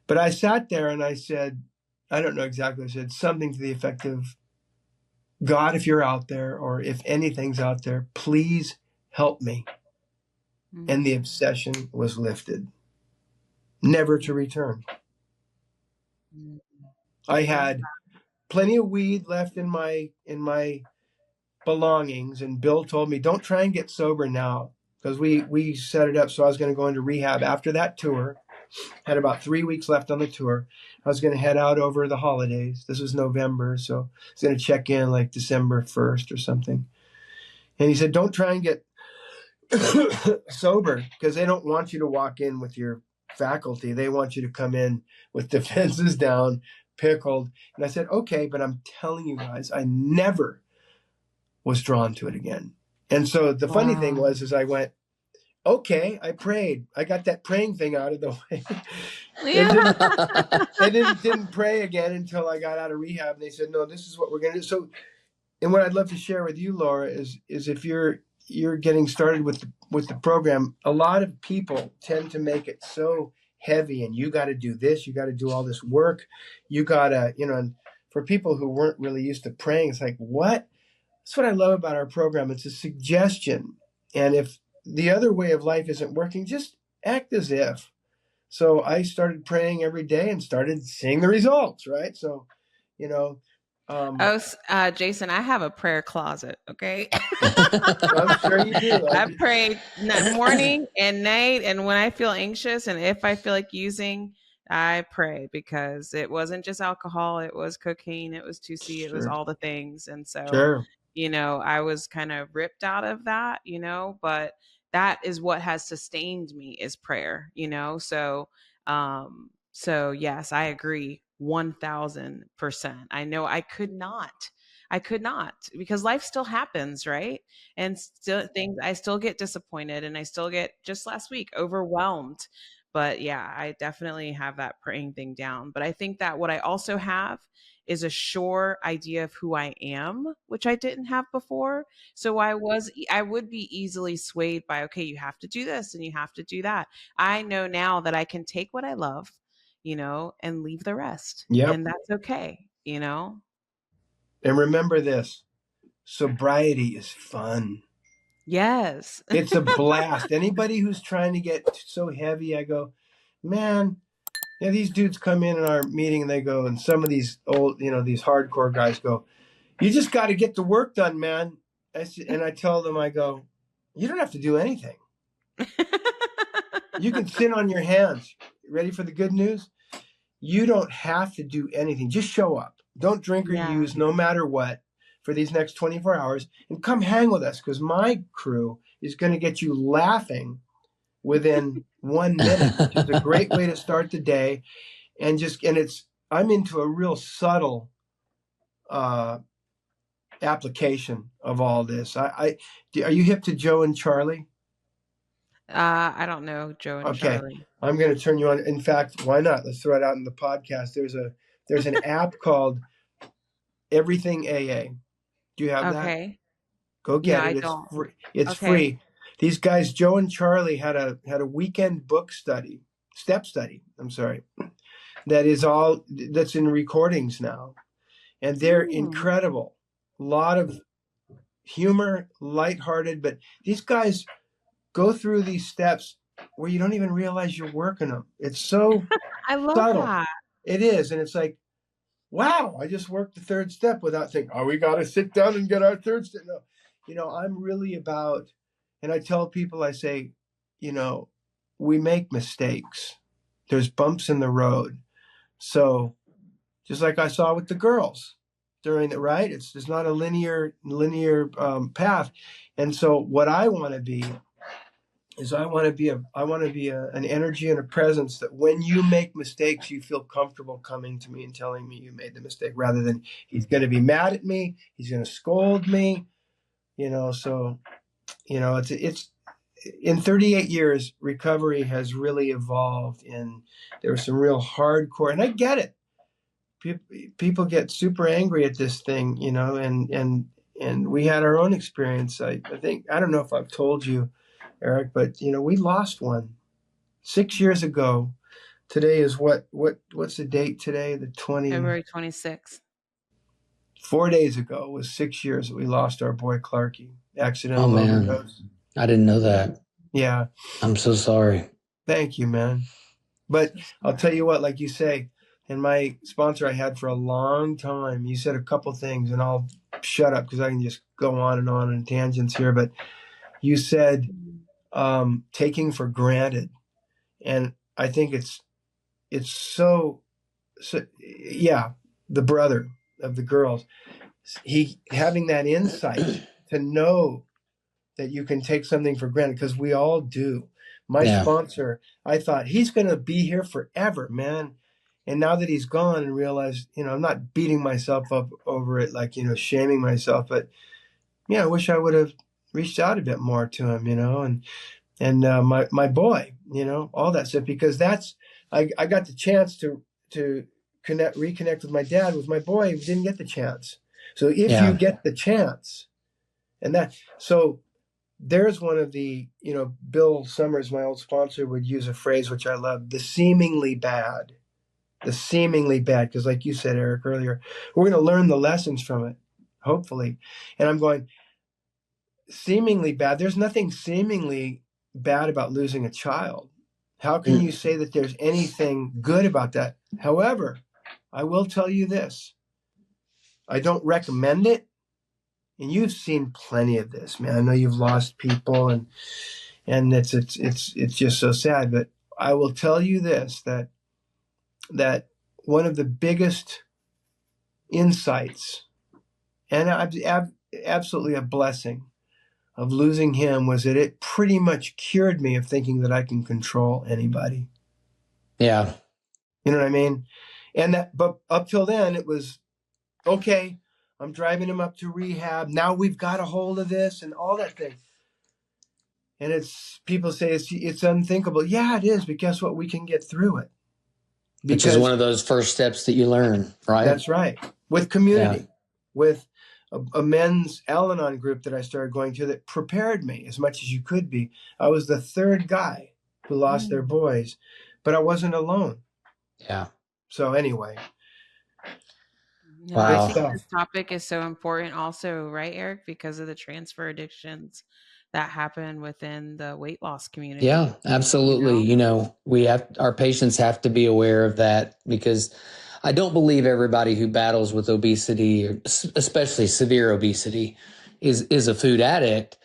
But I sat there and I said, I don't know exactly, I said something to the effect of, "God, if you're out there, or if anything's out there, please help me." Mm-hmm. And the obsession was lifted, never to return. Mm-hmm. I had plenty of weed left in my belongings, and Bill told me, "Don't try and get sober now," because we set it up so I was going to go into rehab after that tour. Had about 3 weeks left on the tour. I was going to head out over the holidays. This was November, so I was going to check in like December 1st or something. And he said, "Don't try and get sober, because they don't want you to walk in with your faculty. They want you to come in with defenses down, pickled." And I said, "Okay, but I'm telling you guys, I never was drawn to it again." And so the funny thing was, I went, okay, I prayed. I got that praying thing out of the way. I didn't pray again until I got out of rehab. And they said, "No, this is what we're going to do." So, and what I'd love to share with you, Laura, is if you're getting started with the program, a lot of people tend to make it so heavy, and you got to do this, you got to do all this work, you got to, for people who weren't really used to praying, it's like, what? That's what I love about our program. It's a suggestion. And if the other way of life isn't working, just act as if. So I started praying every day and started seeing the results, right? So, you know. Jason, I have a prayer closet, okay? I'm sure you do. I pray morning and night, and when I feel anxious and if I feel like using, I pray, because it wasn't just alcohol, it was cocaine, it was 2C, it was all the things. And so, you know, I was kind of ripped out of that, you know, but that is what has sustained me, is prayer, you know? So yes, I agree 1000%. I know I could not, because life still happens, right? And still I still get disappointed, and I still get, just last week, overwhelmed. But yeah, I definitely have that praying thing down. But I think that what I also have is a sure idea of who I am, which I didn't have before. So I would be easily swayed by, okay, you have to do this and you have to do that. I know now that I can take what I love, you know, and leave the rest. Yep. And that's okay, you know? And remember this, sobriety is fun. Yes. It's a blast. Anybody who's trying to get so heavy, I go, man, yeah, these dudes come in our meeting and they go, and some of these old, you know, these hardcore guys go, you just got to get the work done, man. And I tell them, I go, you don't have to do anything. You can sit on your hands. Ready for the good news? You don't have to do anything. Just show up. Don't drink or use, no matter what, for these next 24 hours, and come hang with us, because my crew is going to get you laughing within 1 minute, which is a great way to start the day. And I'm into a real subtle application of all this. Are you hip to Joe and Charlie? I don't know Joe and Charlie. I'm going to turn you on. In fact, why not? Let's throw it out in the podcast. There's an app called Everything AA. Do you have that? Go get it. It's free. These guys, Joe and Charlie, had a weekend book study, step study. I'm sorry, that's in recordings now, and they're incredible. A lot of humor, lighthearted, but these guys go through these steps where you don't even realize you're working them. It's so I love subtle. that. It is, and it's like, wow, I just worked the third step without thinking, oh, we got to sit down and get our third step. No, you know, I'm really about, and I tell people, I say, you know, we make mistakes. There's bumps in the road. So just like I saw with the girls during the, right? It's not a linear path. And so what I want to be is I want to be an energy and a presence that when you make mistakes, you feel comfortable coming to me and telling me you made the mistake, rather than he's going to be mad at me, he's going to scold me, you know. So, you know, it's in 38 years, recovery has really evolved, and there was some real hardcore, and I get it. People get super angry at this thing, you know, and we had our own experience. I think, I don't know if I've told you, Eric, but you know, we lost one 6 years ago. Today is what's the date today? February 26th. 4 days ago was 6 years that we lost our boy Clarky. Accidental overdose. I didn't know that. Yeah. I'm so sorry. Thank you, man. But I'll tell you what, like you say, and my sponsor I had for a long time, you said a couple things, and I'll shut up because I can just go on in tangents here. But you said taking for granted, and I think it's so yeah, the brother of the girls, he having that insight to know that you can take something for granted, because we all do. My sponsor, I thought he's going to be here forever, man. And now that he's gone, and realized, you know, I'm not beating myself up over it, like, you know, shaming myself, but yeah, I wish I would have reached out a bit more to him, you know, and my boy, you know, all that stuff, because I got the chance to reconnect with my dad, with my boy who didn't get the chance. So if you get the chance, so there's one of the, you know, Bill Summers, my old sponsor, would use a phrase which I love: the seemingly bad the seemingly bad, because like you said, Eric, earlier, we're going to learn the lessons from it, hopefully. And I'm going, seemingly bad. There's nothing seemingly bad about losing a child. How can you say that there's anything good about that? However, I will tell you this. I don't recommend it. And you've seen plenty of this, man. I know you've lost people and it's just so sad. But I will tell you this, that one of the biggest insights and absolutely a blessing of losing him was that it pretty much cured me of thinking that I can control anybody. Yeah. You know what I mean? But up till then it was, okay, I'm driving him up to rehab. Now we've got a hold of this and all that thing. And people say it's unthinkable. Yeah, it is, but guess what? We can get through it. Which is one of those first steps that you learn, right? That's right. With community, with a men's Al-Anon group that I started going to that prepared me as much as you could be. I was the third guy who lost their boys, but I wasn't alone. Yeah. So anyway. No, I think this topic is so important also, right, Eric? Because of the transfer addictions that happen within the weight loss community. Yeah, absolutely. Our patients have to be aware of that, because I don't believe everybody who battles with obesity, or especially severe obesity, is a food addict.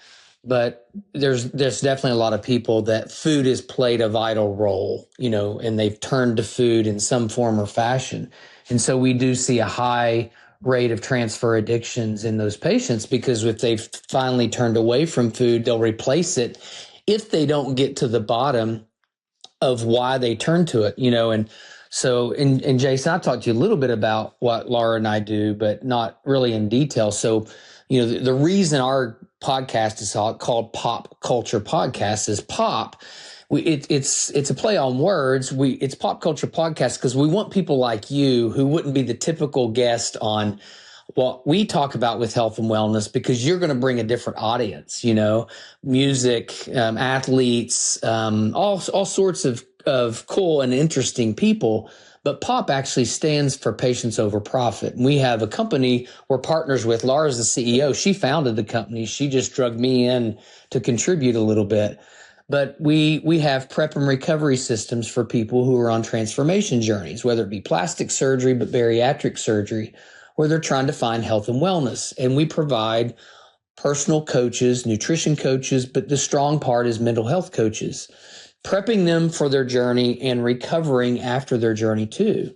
But there's definitely a lot of people that food has played a vital role, and they've turned to food in some form or fashion. And so we do see a high rate of transfer addictions in those patients, because if they've finally turned away from food, they'll replace it if they don't get to the bottom of why they turn to it, And so, and Jason, I talked to you a little bit about what Laura and I do, but not really in detail. So, the reason our podcast is called Pop Culture Podcast is pop. It's a play on words. It's Pop Culture Podcast because we want people like you who wouldn't be the typical guest on what we talk about with health and wellness, because you're going to bring a different audience, music, athletes, all sorts of cool and interesting people. But POP actually stands for Patients Over Profit. And we have a company we're partners with. Laura's the CEO. She founded the company. She just drugged me in to contribute a little bit. But we have prep and recovery systems for people who are on transformation journeys, whether it be plastic surgery, but bariatric surgery, where they're trying to find health and wellness. And we provide personal coaches, nutrition coaches, but the strong part is mental health coaches, prepping them for their journey and recovering after their journey too.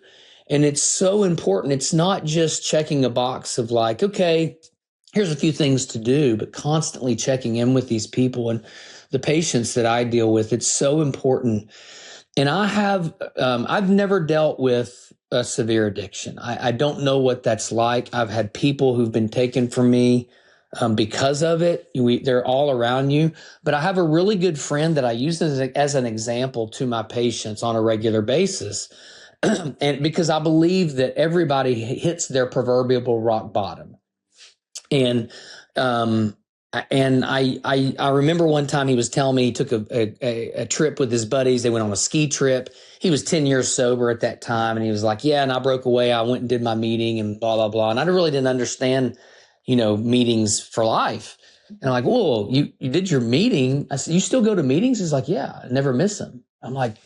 And it's so important. It's not just checking a box of like, okay, here's a few things to do, but constantly checking in with these people and the patients that I deal with. It's so important. And I've never dealt with a severe addiction. I don't know what that's like. I've had people who've been taken from me because of it. They're all around you. But I have a really good friend that I use as an example to my patients on a regular basis. And because I believe that everybody hits their proverbial rock bottom. And I remember one time he was telling me he took a trip with his buddies. They went on a ski trip. He was 10 years sober at that time. And he was like, yeah, and I broke away. I went and did my meeting and blah, blah, blah. And I really didn't understand, meetings for life. And I'm like, whoa, you did your meeting? I said, you still go to meetings? He's like, yeah, I never miss them. I'm like,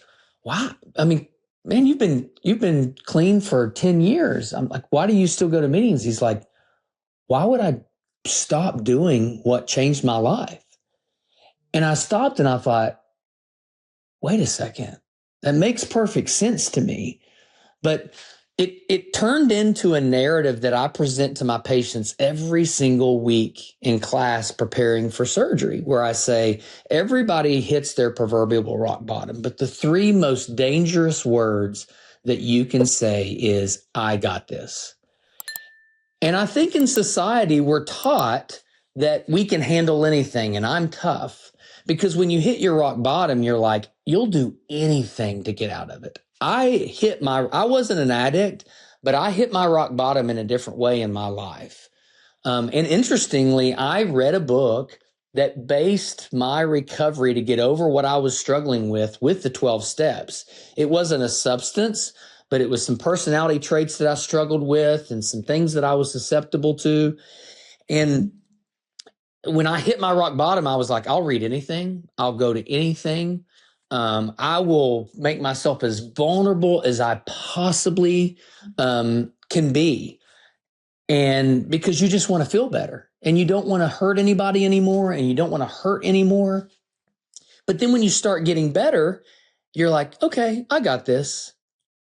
wow. I mean, man, you've been clean for 10 years. I'm like, why do you still go to meetings? He's like, why would I stop doing what changed my life? And I stopped and I thought, wait a second, that makes perfect sense to me. But it turned into a narrative that I present to my patients every single week in class preparing for surgery, where I say everybody hits their proverbial rock bottom, but the three most dangerous words that you can say is, I got this. And I think in society, we're taught that we can handle anything and I'm tough, because when you hit your rock bottom, you're like, you'll do anything to get out of it. I wasn't an addict, but I hit my rock bottom in a different way in my life. And interestingly, I read a book that based my recovery to get over what I was struggling with the 12 steps. It wasn't a substance, but it was some personality traits that I struggled with and some things that I was susceptible to. And when I hit my rock bottom, I was like, I'll read anything. I'll go to anything. I will make myself as vulnerable as I possibly can be. And because you just want to feel better and you don't want to hurt anybody anymore and you don't want to hurt anymore. But then when you start getting better, you're like, okay, I got this.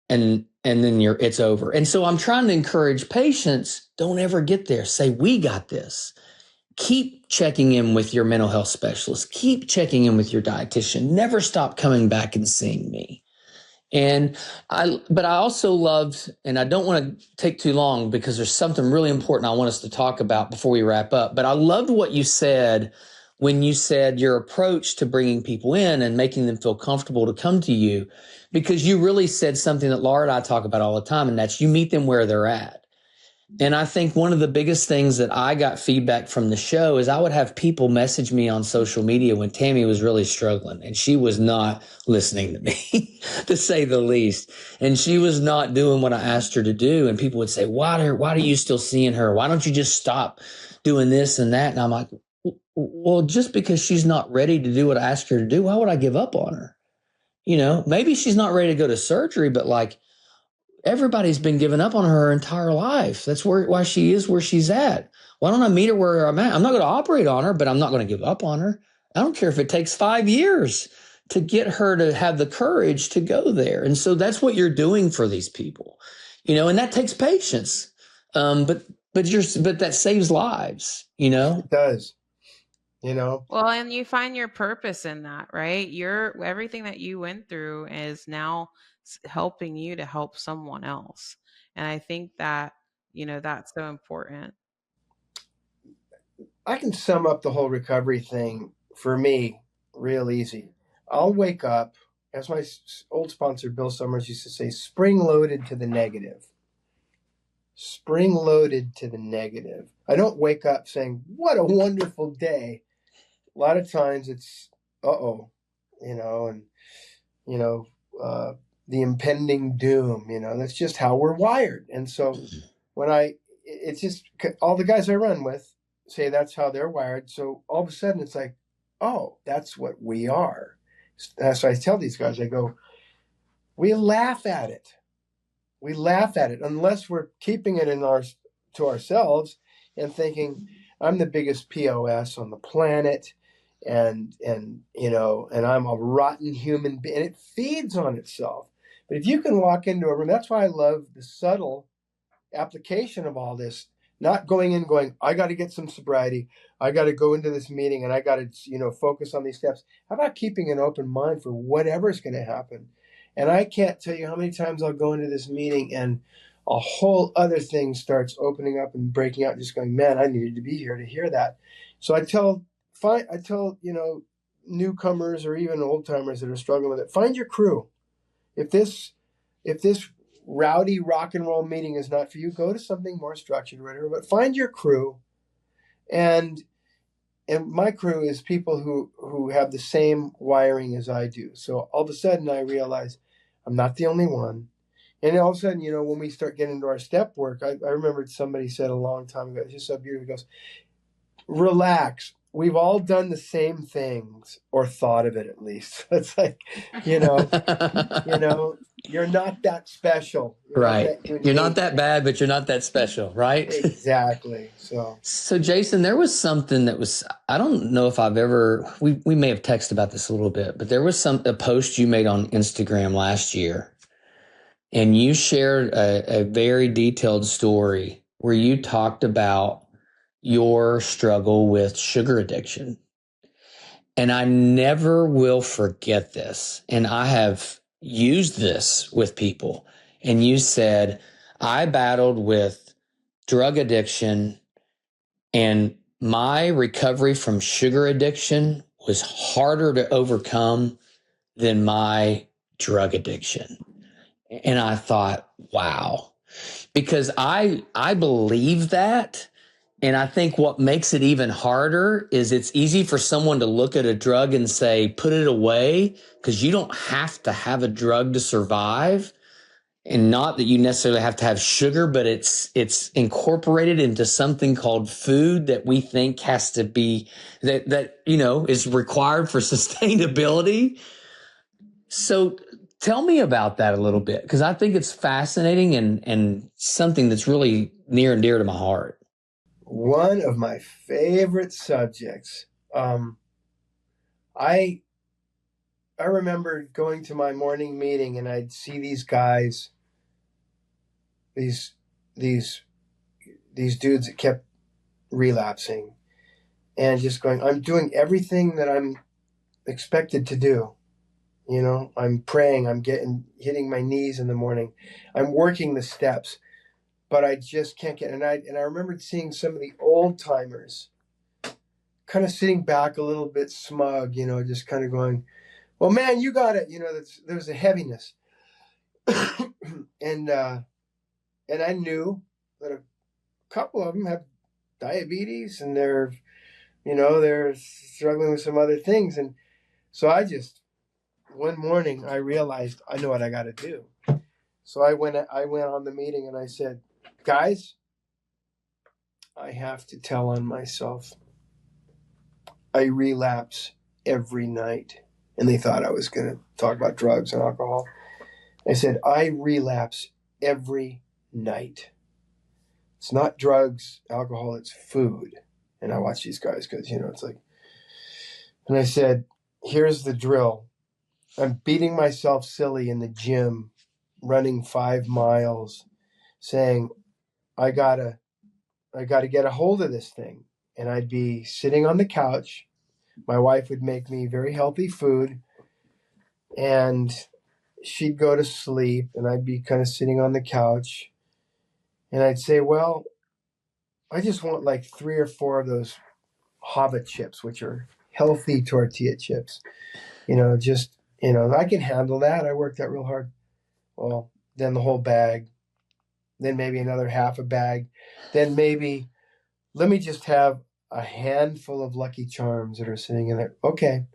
And then it's over. And so I'm trying to encourage patients, don't ever get there. Say, we got this. Keep checking in with your mental health specialist. Keep checking in with your dietitian. Never stop coming back and seeing me. But I also loved, and I don't want to take too long because there's something really important I want us to talk about before we wrap up. But I loved what you said when you said your approach to bringing people in and making them feel comfortable to come to you, because you really said something that Laura and I talk about all the time, and that's you meet them where they're at. And I think one of the biggest things that I got feedback from the show is I would have people message me on social media when Tammy was really struggling and she was not listening to me, to say the least. And she was not doing what I asked her to do. And people would say, why are you still seeing her? Why don't you just stop doing this and that? And I'm like, well, just because she's not ready to do what I asked her to do, why would I give up on her? You know, maybe she's not ready to go to surgery, but like, everybody's been giving up on her entire life. That's why she is where she's at. Why don't I meet her where I'm at? I'm not going to operate on her, but I'm not going to give up on her. I don't care if it takes 5 years to get her to have the courage to go there. And so that's what you're doing for these people, you know, and that takes patience. But that saves lives, you know? It does. You know, well, and you find your purpose in that, right? Everything that you went through is now helping you to help someone else. And I think that, you know, that's so important. I can sum up the whole recovery thing for me real easy. I'll wake up, as my old sponsor, Bill Summers, used to say, spring loaded to the negative. Spring loaded to the negative. I don't wake up saying, what a wonderful day. A lot of times it's, you know, and, you know, the impending doom, you know, that's just how we're wired. And so it's just all the guys I run with say that's how they're wired. So all of a sudden it's like, oh, that's what we are. So I tell these guys, I go, we laugh at it. We laugh at it unless we're keeping it to ourselves and thinking, I'm the biggest POS on the planet. And you know, and I'm a rotten human being, and it feeds on itself. But if you can walk into a room, that's why I love the subtle application of all this, not going, I got to get some sobriety. I got to go into this meeting and I got to, you know, focus on these steps. How about keeping an open mind for whatever's going to happen? And I can't tell you how many times I'll go into this meeting and a whole other thing starts opening up and breaking out, just going, man, I needed to be here to hear that. So I tell, you know, newcomers or even old timers that are struggling with it, find your crew. If this rowdy rock and roll meeting is not for you, go to something more structured or whatever, but find your crew. And my crew is people who have the same wiring as I do. So all of a sudden I realize I'm not the only one. And all of a sudden, you know, when we start getting into our step work, I remembered somebody said a long time ago, it's just so beautiful. He goes, relax. We've all done the same things, or thought of it at least. It's like, you know, you're not that special. Right. You're not that bad, but you're not that special, right? Exactly. So Jason, there was something that was, I don't know if we may have texted about this a little bit, but there was a post you made on Instagram last year, and you shared a very detailed story where you talked about your struggle with sugar addiction. And I never will forget this. And I have used this with people. And you said, I battled with drug addiction, and my recovery from sugar addiction was harder to overcome than my drug addiction. And I thought, wow, because I believe that. And I think what makes it even harder is it's easy for someone to look at a drug and say, put it away, because you don't have to have a drug to survive. And not that you necessarily have to have sugar, but it's incorporated into something called food that we think has to be that is required for sustainability. So tell me about that a little bit, because I think it's fascinating and something that's really near and dear to my heart. One of my favorite subjects. I remember going to my morning meeting and I'd see these guys, these dudes that kept relapsing, and just going, I'm doing everything that I'm expected to do. I'm praying, I'm hitting my knees in the morning, I'm working the steps, but I just can't get. And I remembered seeing some of the old timers kind of sitting back a little bit smug, just kind of going, well, man, you got it. There's a heaviness. And I knew that a couple of them have diabetes and they're struggling with some other things. And so one morning I realized I know what I got to do. So I went on the meeting and I said, guys, I have to tell on myself. I relapse every night. And they thought I was going to talk about drugs and alcohol. I said, I relapse every night. It's not drugs, alcohol, it's food. And I watch these guys because, it's like, and I said, here's the drill. I'm beating myself silly in the gym, running 5 miles, saying, I gotta get a hold of this thing. And I'd be sitting on the couch. My wife would make me very healthy food, and she'd go to sleep, and I'd be kind of sitting on the couch, and I'd say, well, I just want like 3 or 4 of those Java chips, which are healthy tortilla chips. I can handle that. I worked out real hard. Well, then the whole bag, then maybe another half a bag, then maybe let me just have a handful of Lucky Charms that are sitting in there. Okay.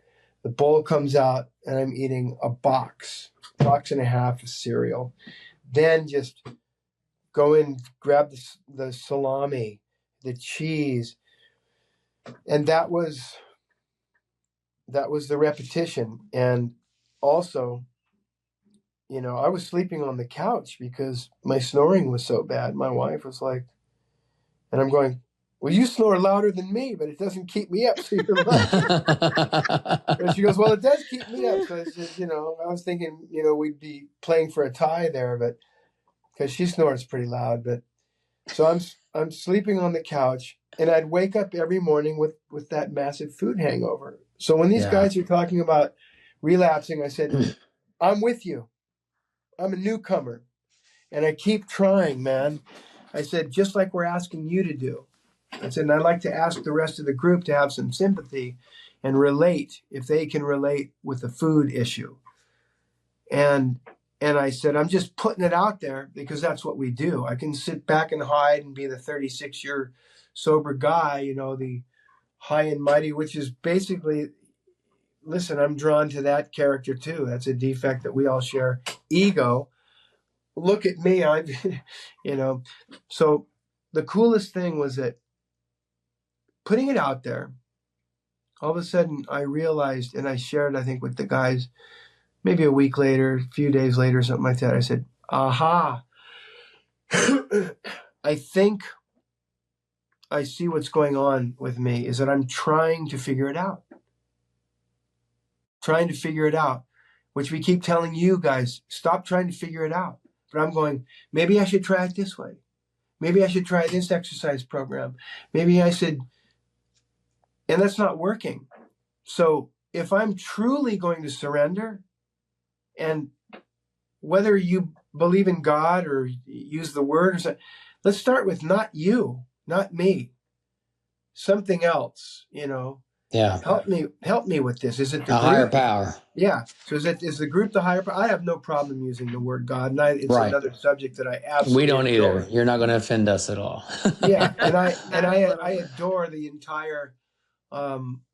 The bowl comes out and I'm eating a box and a half of cereal. Then just go and grab the salami, the cheese. And that was the repetition. And also, I was sleeping on the couch because my snoring was so bad. My wife was like, and I'm going, well, you snore louder than me, but it doesn't keep me up. So you're lucky. And she goes, well, it does keep me up. So it's just, I was thinking, we'd be playing for a tie there, but because she snores pretty loud. But so I'm sleeping on the couch, and I'd wake up every morning with that massive food hangover. So when these guys are talking about relapsing, I said, I'm with you. I'm a newcomer, and I keep trying, man. I said, just like we're asking you to do. I said, and I'd like to ask the rest of the group to have some sympathy and relate, if they can relate with the food issue. And I said, I'm just putting it out there because that's what we do. I can sit back and hide and be the 36-year sober guy, the high and mighty, which is basically, listen, I'm drawn to that character too. That's a defect that we all share. Ego. Look at me. So the coolest thing was that putting it out there, all of a sudden I realized, and I shared, I think, with the guys, maybe a week later, a few days later, something like that. I said, aha, I think I see what's going on with me is that I'm trying to figure it out. Which we keep telling you guys, stop trying to figure it out. But I'm going, maybe I should try it this way. Maybe I should try this exercise program. Maybe I should, and that's not working. So if I'm truly going to surrender, and whether you believe in God or use the word or something, let's start with not you, not me, something else, Yeah. Help me with this. Is it the higher power? Yeah. So is the group the higher power? I have no problem using the word God, and it's another subject that I absolutely we don't adore. either. You're not going to offend us at all. Yeah, and I adore the entire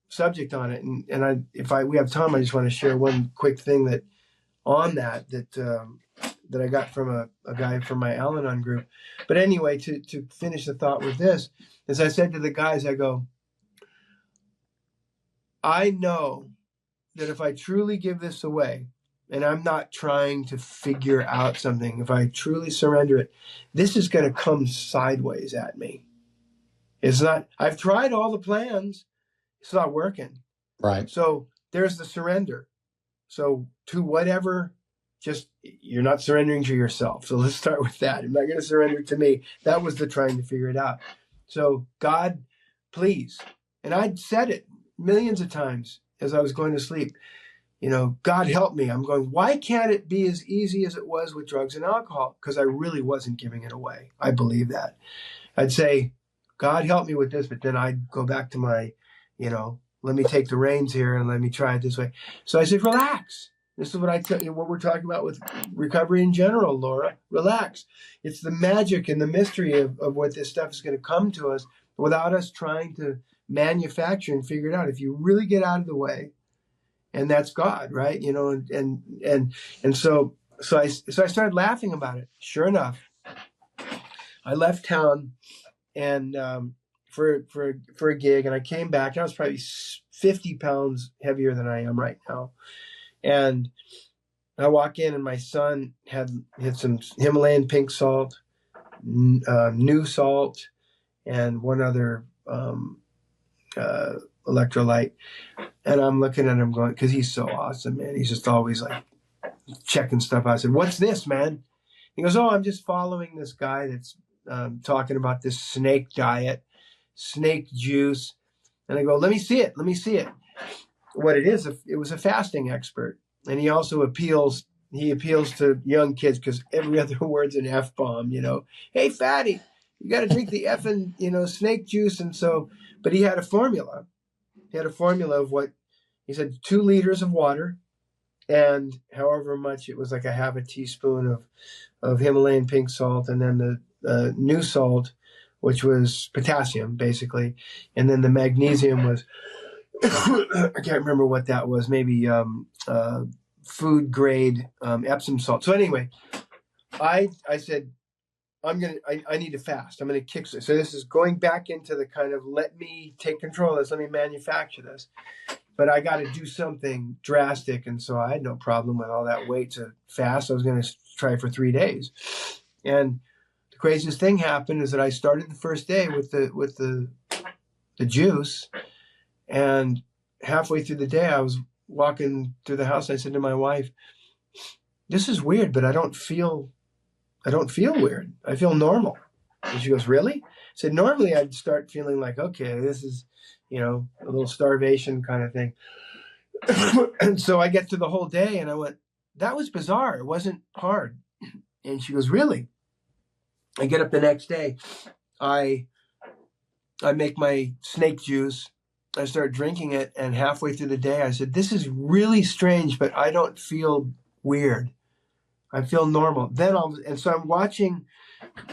subject on it. And if we have time, I just want to share one quick thing that that I got from a guy from my Al-Anon group. But anyway, to finish the thought with this, as I said to the guys, I go, I know that if I truly give this away, and I'm not trying to figure out something, if I truly surrender it, this is going to come sideways at me. It's not, I've tried all the plans. It's not working. Right. So there's the surrender. So to whatever, just, you're not surrendering to yourself. So let's start with that. I'm not going to surrender to me. That was the trying to figure it out. So God, please. And I'd said it millions of times as I was going to sleep. You know, God help me. I'm going, why can't it be as easy as it was with drugs and alcohol? Because I really wasn't giving it away. I believe that. I'd say, God help me with this, but then I'd go back to my, you know, let me take the reins here and let me try it this way. So I said, relax. This is what I tell you, what we're talking about with recovery in general, Laura. Relax. It's the magic and the mystery of what this stuff is going to come to us without us trying to manufacture and figure it out. If you really get out of the way, and that's God, right? You know, and so I started laughing about it. Sure enough, I left town and for a gig, and I came back. And I was probably 50 pounds heavier than I am right now. And I walk in, and my son had some Himalayan pink salt, new salt, and one other electrolyte. And I'm looking at him going, because he's so awesome, man. He's just always like checking stuff out. I said, what's this, man? He goes, oh, I'm just following this guy that's talking about this snake diet, snake juice. And I go, let me see it. Let me see it. What it is, it was a fasting expert. And he also appeals to young kids because every other word's an F-bomb, you know. Hey, fatty, you got to drink the effing, you know, snake juice. And so, but he had a formula. He had a formula of what he said, 2 liters of water and however much, it was like a half a teaspoon of Himalayan pink salt, and then the new salt, which was potassium basically. And then the magnesium was, I can't remember what that was, maybe food grade Epsom salt. So anyway, I said, I need to fast. I'm going to kick this. So this is going back into the kind of, let me take control of this. Let me manufacture this. But I got to do something drastic. And so I had no problem with all that weight to fast. I was going to try for 3 days. And the craziest thing happened is that I started the first day with the juice. And halfway through the day, I was walking through the house. And I said to my wife, this is weird, but I don't feel weird. I feel normal. And she goes, really? I said, normally I'd start feeling like, okay, this is, you know, a little starvation kind of thing. And so I get through the whole day and I went, that was bizarre. It wasn't hard. And she goes, really? I get up the next day. I make my snake juice. I start drinking it. And halfway through the day, I said, this is really strange, but I don't feel weird. I feel normal. And so I'm watching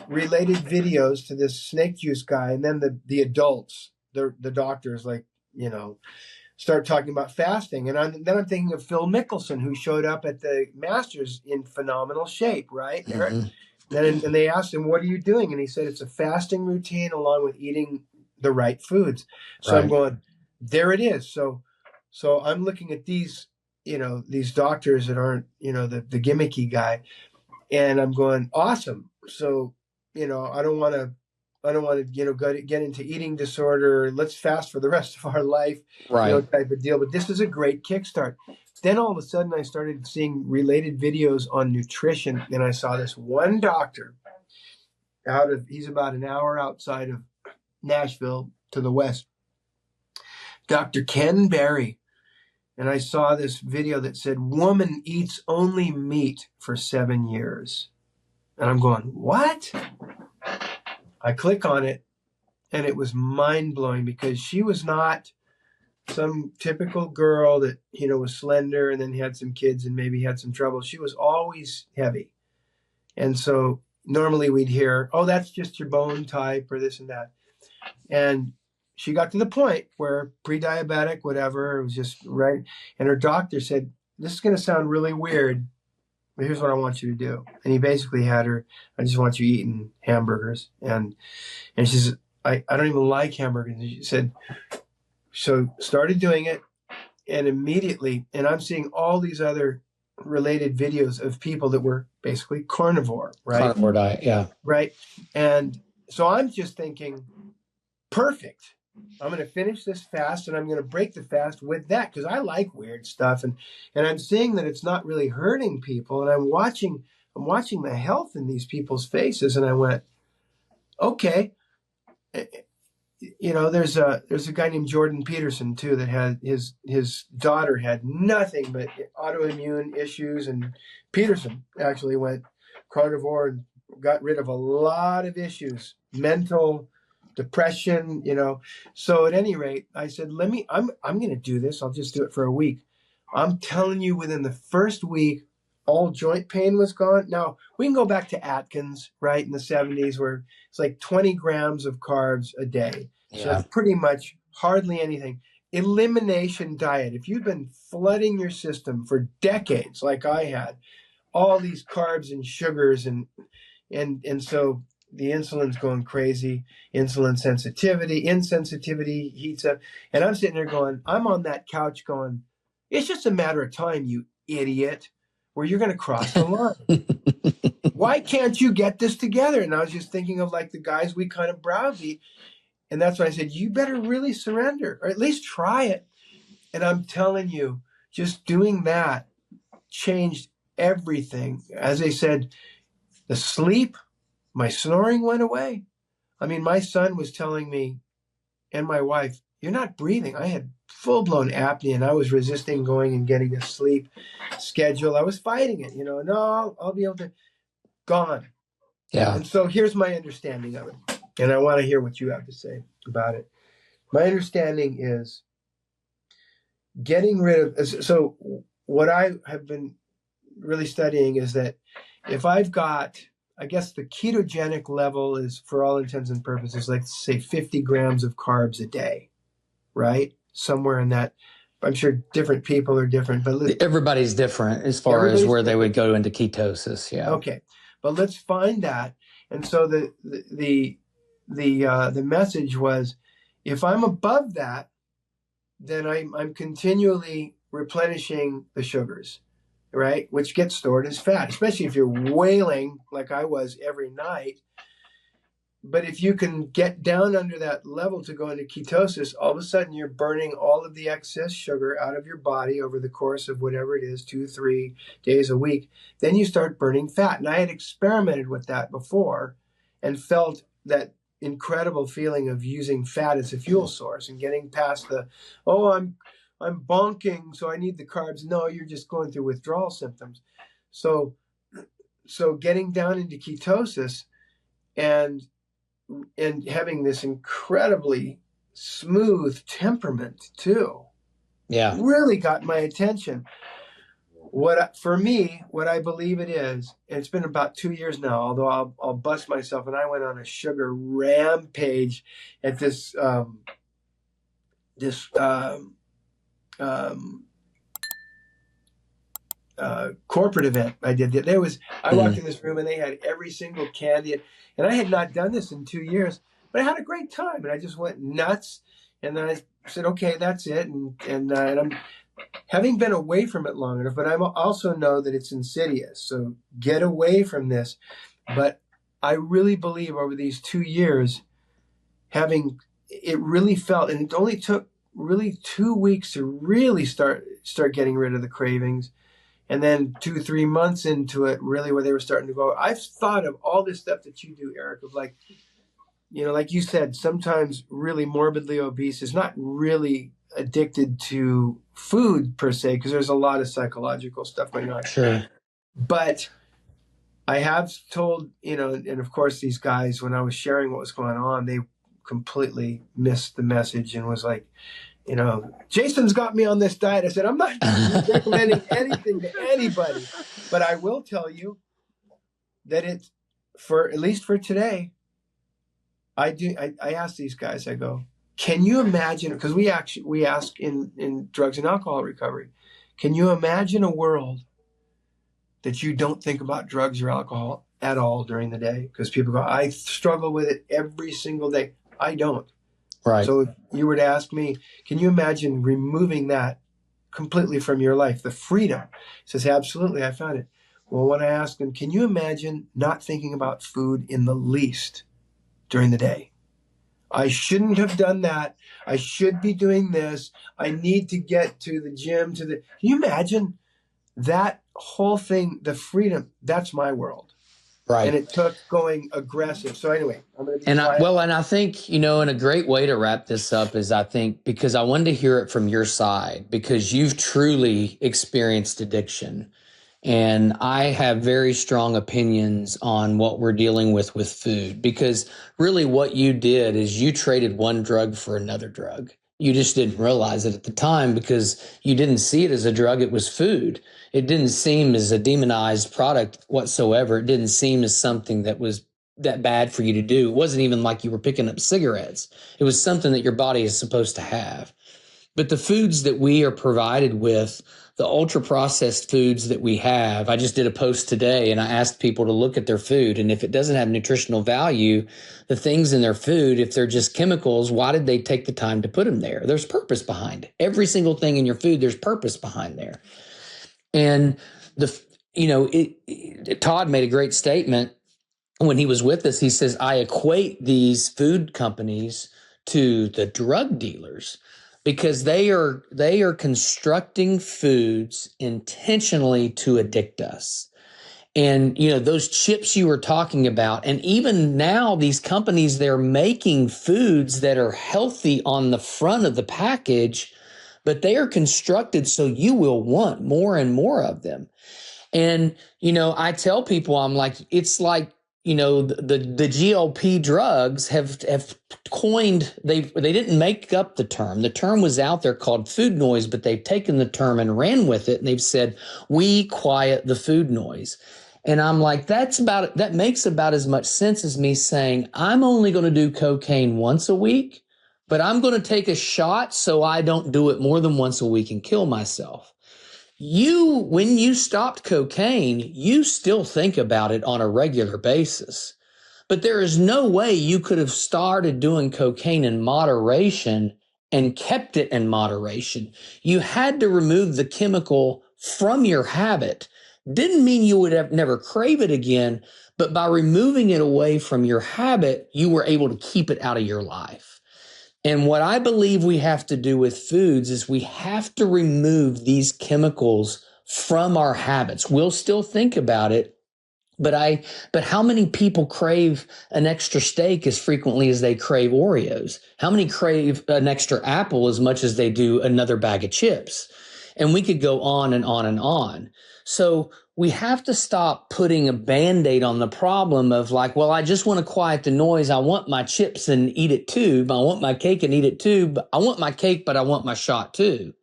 related videos to this snake juice guy, and then the adults, the doctors, like, you know, start talking about fasting. And then I'm thinking of Phil Mickelson, who showed up at the Masters in phenomenal shape, right, Eric? Mm-hmm. And they asked him, what are you doing? And he said, it's a fasting routine along with eating the right foods. So right. I'm going, there it is. So I'm looking at these, you know, these doctors that aren't, you know, the gimmicky guy. And I'm going, awesome. So, you know, I don't want to, you know, get into eating disorder. Let's fast for the rest of our life, right? You know, type of deal. But this is a great kickstart. Then all of a sudden I started seeing related videos on nutrition. And I saw this one doctor he's about an hour outside of Nashville to the west, Dr. Ken Berry. And I saw this video that said, woman eats only meat for 7 years. And I'm going, what? I click on it, and it was mind-blowing because she was not some typical girl that, you know, was slender and then had some kids and maybe had some trouble. She was always heavy. And so normally we'd hear, oh, that's just your bone type or this and that. And she got to the point where pre-diabetic, whatever, it was just right. And her doctor said, this is going to sound really weird, here's what I want you to do. And he basically had her, I just want you eating hamburgers. And she says, I don't even like hamburgers. And she said, so started doing it. And immediately, and I'm seeing all these other related videos of people that were basically carnivore, right? Carnivore diet, yeah. Right. And so I'm just thinking, perfect. I'm going to finish this fast and I'm going to break the fast with that because I like weird stuff. And I'm seeing that it's not really hurting people. And I'm watching the health in these people's faces. And I went, okay. You know, there's a guy named Jordan Peterson too that had his daughter had nothing but autoimmune issues, and Peterson actually went carnivore and got rid of a lot of issues, mental, depression, you know. So at any rate, I said, I'm going to do this. I'll just do it for a week. I'm telling you, within the first week, all joint pain was gone. Now, we can go back to Atkins, right, in the 70s, where it's like 20 grams of carbs a day. So that's pretty much hardly anything. Elimination diet. If you've been flooding your system for decades, like I had, all these carbs and sugars, and so the insulin's going crazy, insulin sensitivity, insensitivity heats up. And I'm sitting there going, I'm on that couch going, it's just a matter of time, you idiot, where you're going to cross the line. Why can't you get this together? And I was just thinking of like the guys we kind of browbeat. And that's why I said, you better really surrender, or at least try it. And I'm telling you, just doing that changed everything. As I said, the sleep, my snoring went away. I mean, my son was telling me, and my wife, you're not breathing. I had full-blown apnea, and I was resisting going and getting a sleep schedule. I was fighting it, you know. No, I'll be able to. Gone. Yeah. And so here's my understanding of it. And I want to hear what you have to say about it. My understanding is getting rid of, so what I have been really studying is that if I've got, I guess the ketogenic level is, for all intents and purposes, like say 50 grams of carbs a day, right? Somewhere in that. I'm sure different people are different, but everybody's different as far as where they would go into ketosis. Yeah. Okay. But let's find that. And so the message was, if I'm above that, then I'm continually replenishing the sugars, right? Which gets stored as fat, especially if you're wailing like I was every night. But if you can get down under that level to go into ketosis, all of a sudden you're burning all of the excess sugar out of your body over the course of whatever it is, 2-3 days a week. Then you start burning fat. And I had experimented with that before and felt that incredible feeling of using fat as a fuel source and getting past the, I'm bonking, so I need the carbs. No, you're just going through withdrawal symptoms. So getting down into ketosis and having this incredibly smooth temperament too, really got my attention. What I believe it is, and it's been about 2 years now, although I'll bust myself, and I went on a sugar rampage at this corporate event I did. I walked in this room and they had every single candy, and I had not done this in 2 years, but I had a great time, and I just went nuts. And then I said, okay, that's it. And I'm having been away from it long enough, but I also know that it's insidious. So get away from this. But I really believe over these 2 years, it really felt, and it only took really 2 weeks to really start getting rid of the cravings. And then 2-3 months into it, really, where they were starting to go, I've thought of all this stuff that you do, Eric, of like, you know, like you said, sometimes really morbidly obese is not really addicted to food per se, because there's a lot of psychological stuff going on. Sure. But I have told, you know, and of course these guys, when I was sharing what was going on, they completely missed the message and was like, you know, Jason's got me on this diet. I said, I'm not recommending anything to anybody, but I will tell you that it's, for at least for today, I ask these guys, I go, can you imagine, because we ask in drugs and alcohol recovery, can you imagine a world that you don't think about drugs or alcohol at all during the day? Because people go, I struggle with it every single day. I don't. Right. So if you were to ask me, can you imagine removing that completely from your life, the freedom? He says, absolutely, I found it. Well, when I asked him, can you imagine not thinking about food in the least during the day? I shouldn't have done that. I should be doing this. I need to get to the gym. Can you imagine that whole thing, the freedom? That's my world. Right. And it took going aggressive. So anyway, I'm going to be quiet. And I think, and a great way to wrap this up is, I think, because I wanted to hear it from your side, because you've truly experienced addiction. And I have very strong opinions on what we're dealing with food, because really what you did is you traded one drug for another drug. You just didn't realize it at the time because you didn't see it as a drug. It was food. It didn't seem as a demonized product whatsoever. It didn't seem as something that was that bad for you to do. It wasn't even like you were picking up cigarettes. It was something that your body is supposed to have. But the foods that we are provided with, the ultra processed foods that we have, I just did a post today and I asked people to look at their food. And if it doesn't have nutritional value, the things in their food, if they're just chemicals, why did they take the time to put them there? There's purpose behind it. Every single thing in your food, there's purpose behind there. And Todd made a great statement when he was with us. He says, I equate these food companies to the drug dealers, because they are constructing foods intentionally to addict us. And, those chips you were talking about, and even now these companies, they're making foods that are healthy on the front of the package, but they are constructed so you will want more and more of them. And, I tell people, I'm like, it's like, the GLP drugs have coined, they didn't make up the term. The term was out there called food noise, but they've taken the term and ran with it. And they've said, we quiet the food noise. And I'm like, that makes about as much sense as me saying, I'm only going to do cocaine once a week, but I'm going to take a shot so I don't do it more than once a week and kill myself. When you stopped cocaine, you still think about it on a regular basis, but there is no way you could have started doing cocaine in moderation and kept it in moderation. You had to remove the chemical from your habit. Didn't mean you would have never crave it again, but by removing it away from your habit, you were able to keep it out of your life. And what I believe we have to do with foods is we have to remove these chemicals from our habits. We'll still think about it, but how many people crave an extra steak as frequently as they crave Oreos? How many crave an extra apple as much as they do another bag of chips? And we could go on and on and on. So we have to stop putting a Band-Aid on the problem of like, well, I just want to quiet the noise. I want my chips and eat it too. I want my cake and eat it too. But I want my cake, but I want my shot too.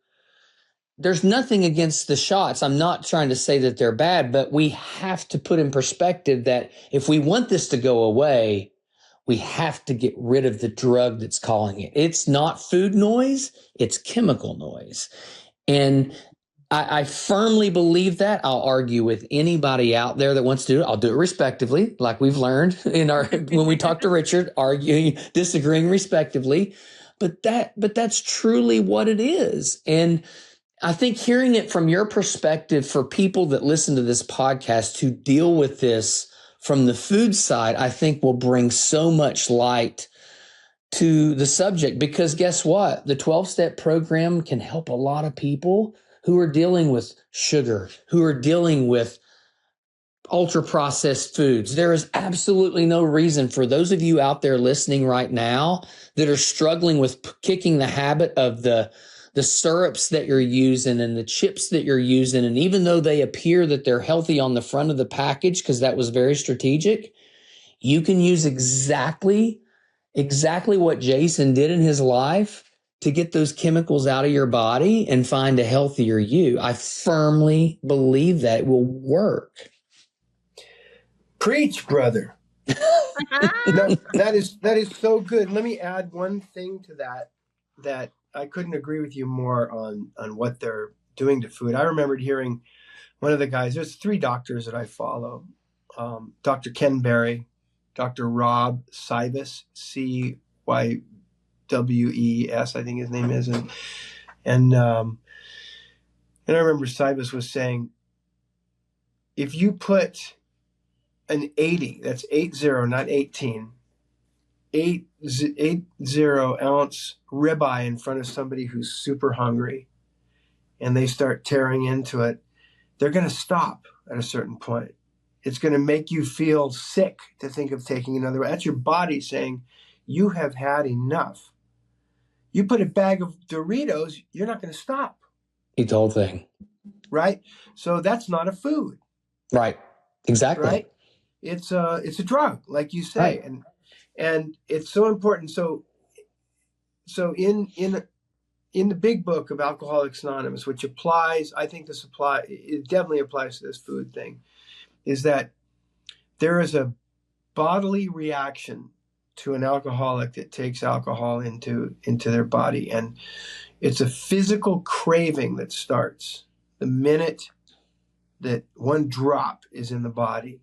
There's nothing against the shots. I'm not trying to say that they're bad, but we have to put in perspective that if we want this to go away, we have to get rid of the drug that's calling it. It's not food noise, it's chemical noise. And I firmly believe that. I'll argue with anybody out there that wants to do it. I'll do it respectively, like we've learned when we talk to Richard, arguing, disagreeing respectively. But that's truly what it is. And I think hearing it from your perspective, for people that listen to this podcast to deal with this from the food side, I think will bring so much light to the subject. Because guess what? The 12-step program can help a lot of people who are dealing with sugar, who are dealing with ultra processed foods. There is absolutely no reason for those of you out there listening right now that are struggling with kicking the habit of the syrups that you're using and the chips that you're using. And even though they appear that they're healthy on the front of the package, because that was very strategic, you can use exactly what Jason did in his life to get those chemicals out of your body and find a healthier you. I firmly believe that it will work. Preach, brother. No, that is so good. Let me add one thing to that I couldn't agree with you more on what they're doing to food. I remembered hearing one of the guys, there's 3 doctors that I follow. Dr. Ken Berry, Dr. Rob Cywes, Cywes, I think his name is. And I remember Cywes was saying, if you put an 80, that's 80, not 18, 80 ounce ribeye in front of somebody who's super hungry, and they start tearing into it, they're going to stop at a certain point. It's going to make you feel sick to think of taking another. That's your body saying, you have had enough. You put a bag of Doritos, you're not going to stop. Eat the whole thing. Right? So that's not a food. Right. Exactly. Right? It's a drug, like you say. Right. And it's so important. So in the big book of Alcoholics Anonymous, which applies, I think it definitely applies to this food thing, is that there is a bodily reaction to an alcoholic that takes alcohol into their body. And it's a physical craving that starts the minute that one drop is in the body.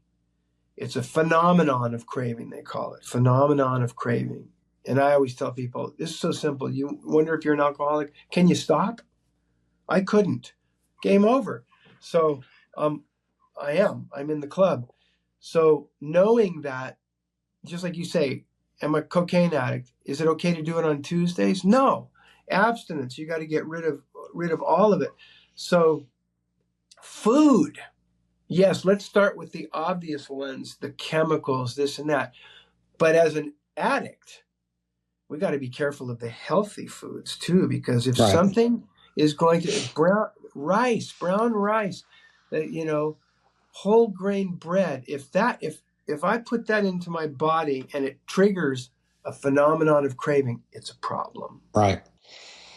It's a phenomenon of craving, they call it. Phenomenon of craving. And I always tell people, this is so simple. You wonder if you're an alcoholic. Can you stop? I couldn't. Game over. So I'm in the club. So knowing that, just like you say, I'm a cocaine addict. Is it okay to do it on Tuesdays? No. Abstinence. You got to get rid of all of it. So food. Yes, let's start with the obvious ones, the chemicals, this and that. But as an addict, we got to be careful of the healthy foods too, because if something is going to brown rice, whole grain bread, if I put that into my body and it triggers a phenomenon of craving, it's a problem. Right.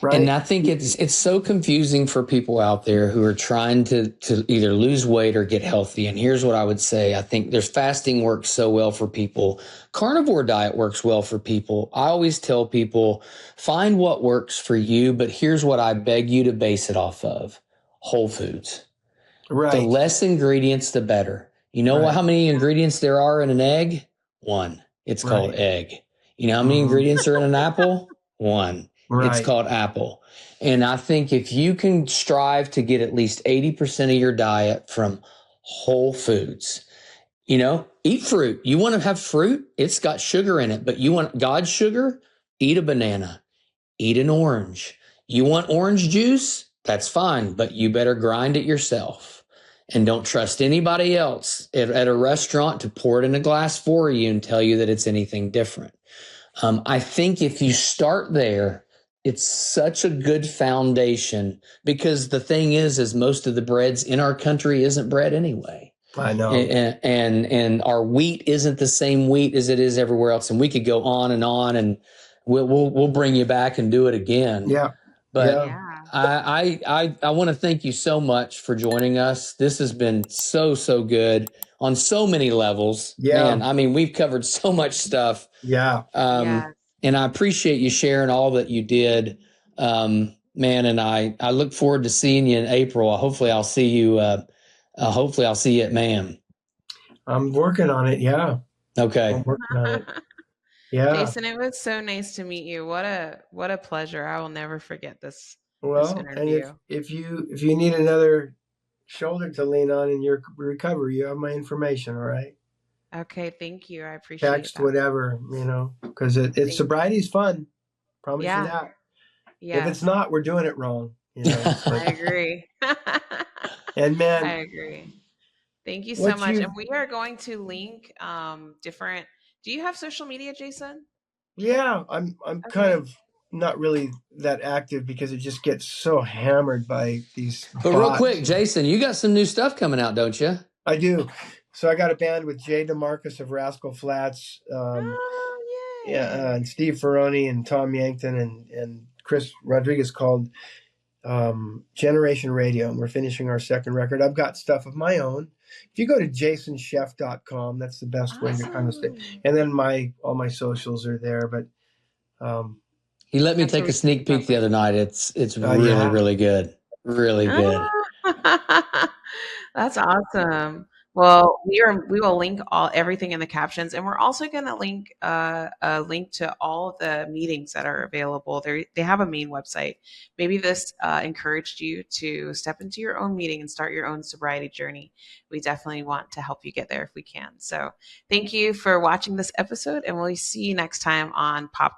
And I think it's so confusing for people out there who are trying to either lose weight or get healthy. And here's what I would say. I think fasting works so well for people. Carnivore diet works well for people. I always tell people, find what works for you, but here's what I beg you to base it off of. Whole foods. Right. The less ingredients, the better. You know how many ingredients there are in an egg? 1. It's called egg. You know how many ingredients are in an apple? 1. It's called apple. And I think if you can strive to get at least 80% of your diet from whole foods, eat fruit. You want to have fruit? It's got sugar in it, but you want God's sugar? Eat a banana, eat an orange. You want orange juice? That's fine, but you better grind it yourself. And don't trust anybody else at a restaurant to pour it in a glass for you and tell you that it's anything different. I think if you start there, it's such a good foundation, because the thing is most of the breads in our country isn't bread anyway. I know. And our wheat isn't the same wheat as it is everywhere else. And we could go on, and we'll bring you back and do it again. Yeah. But I want to thank you so much for joining us. This has been so good on so many levels. Yeah. Man, I mean, we've covered so much stuff. Yeah. And I appreciate you sharing all that you did, man. And I look forward to seeing you in April. Hopefully I'll see you. Hopefully I'll see you at MAM. I'm working on it. Yeah. Okay. I'm working on it. Yeah. Jason, it was so nice to meet you. What a pleasure. I will never forget this. Well, this interview. And if you need another shoulder to lean on in your recovery, you have my information. All right. Okay, thank you. I appreciate Text, whatever, because it's sobriety is fun. Promise you that. Yeah. If it's not, we're doing it wrong. I agree. And man, I agree. Thank you so much. And we are going to link different. Do you have social media, Jason? Yeah, I'm kind of not really that active because it just gets so hammered by these. But real quick, Jason, you got some new stuff coming out, don't you? I do. So I got a band with Jay DeMarcus of Rascal Flats, and Steve Ferroni and Tom Yankton and Chris Rodriguez called Generation Radio, and we're finishing our second record. I've got stuff of my own. If you go to jasonscheff.com, that's the best way to kind of stay. And then all my socials are there. But he let me take a sneak peek the other night. It's really good. Really good. That's awesome. Well, we will link everything in the captions, and we're also going to link a link to all of the meetings that are available. They have a main website. Maybe this encouraged you to step into your own meeting and start your own sobriety journey. We definitely want to help you get there if we can. So, thank you for watching this episode, and we'll see you next time on Pop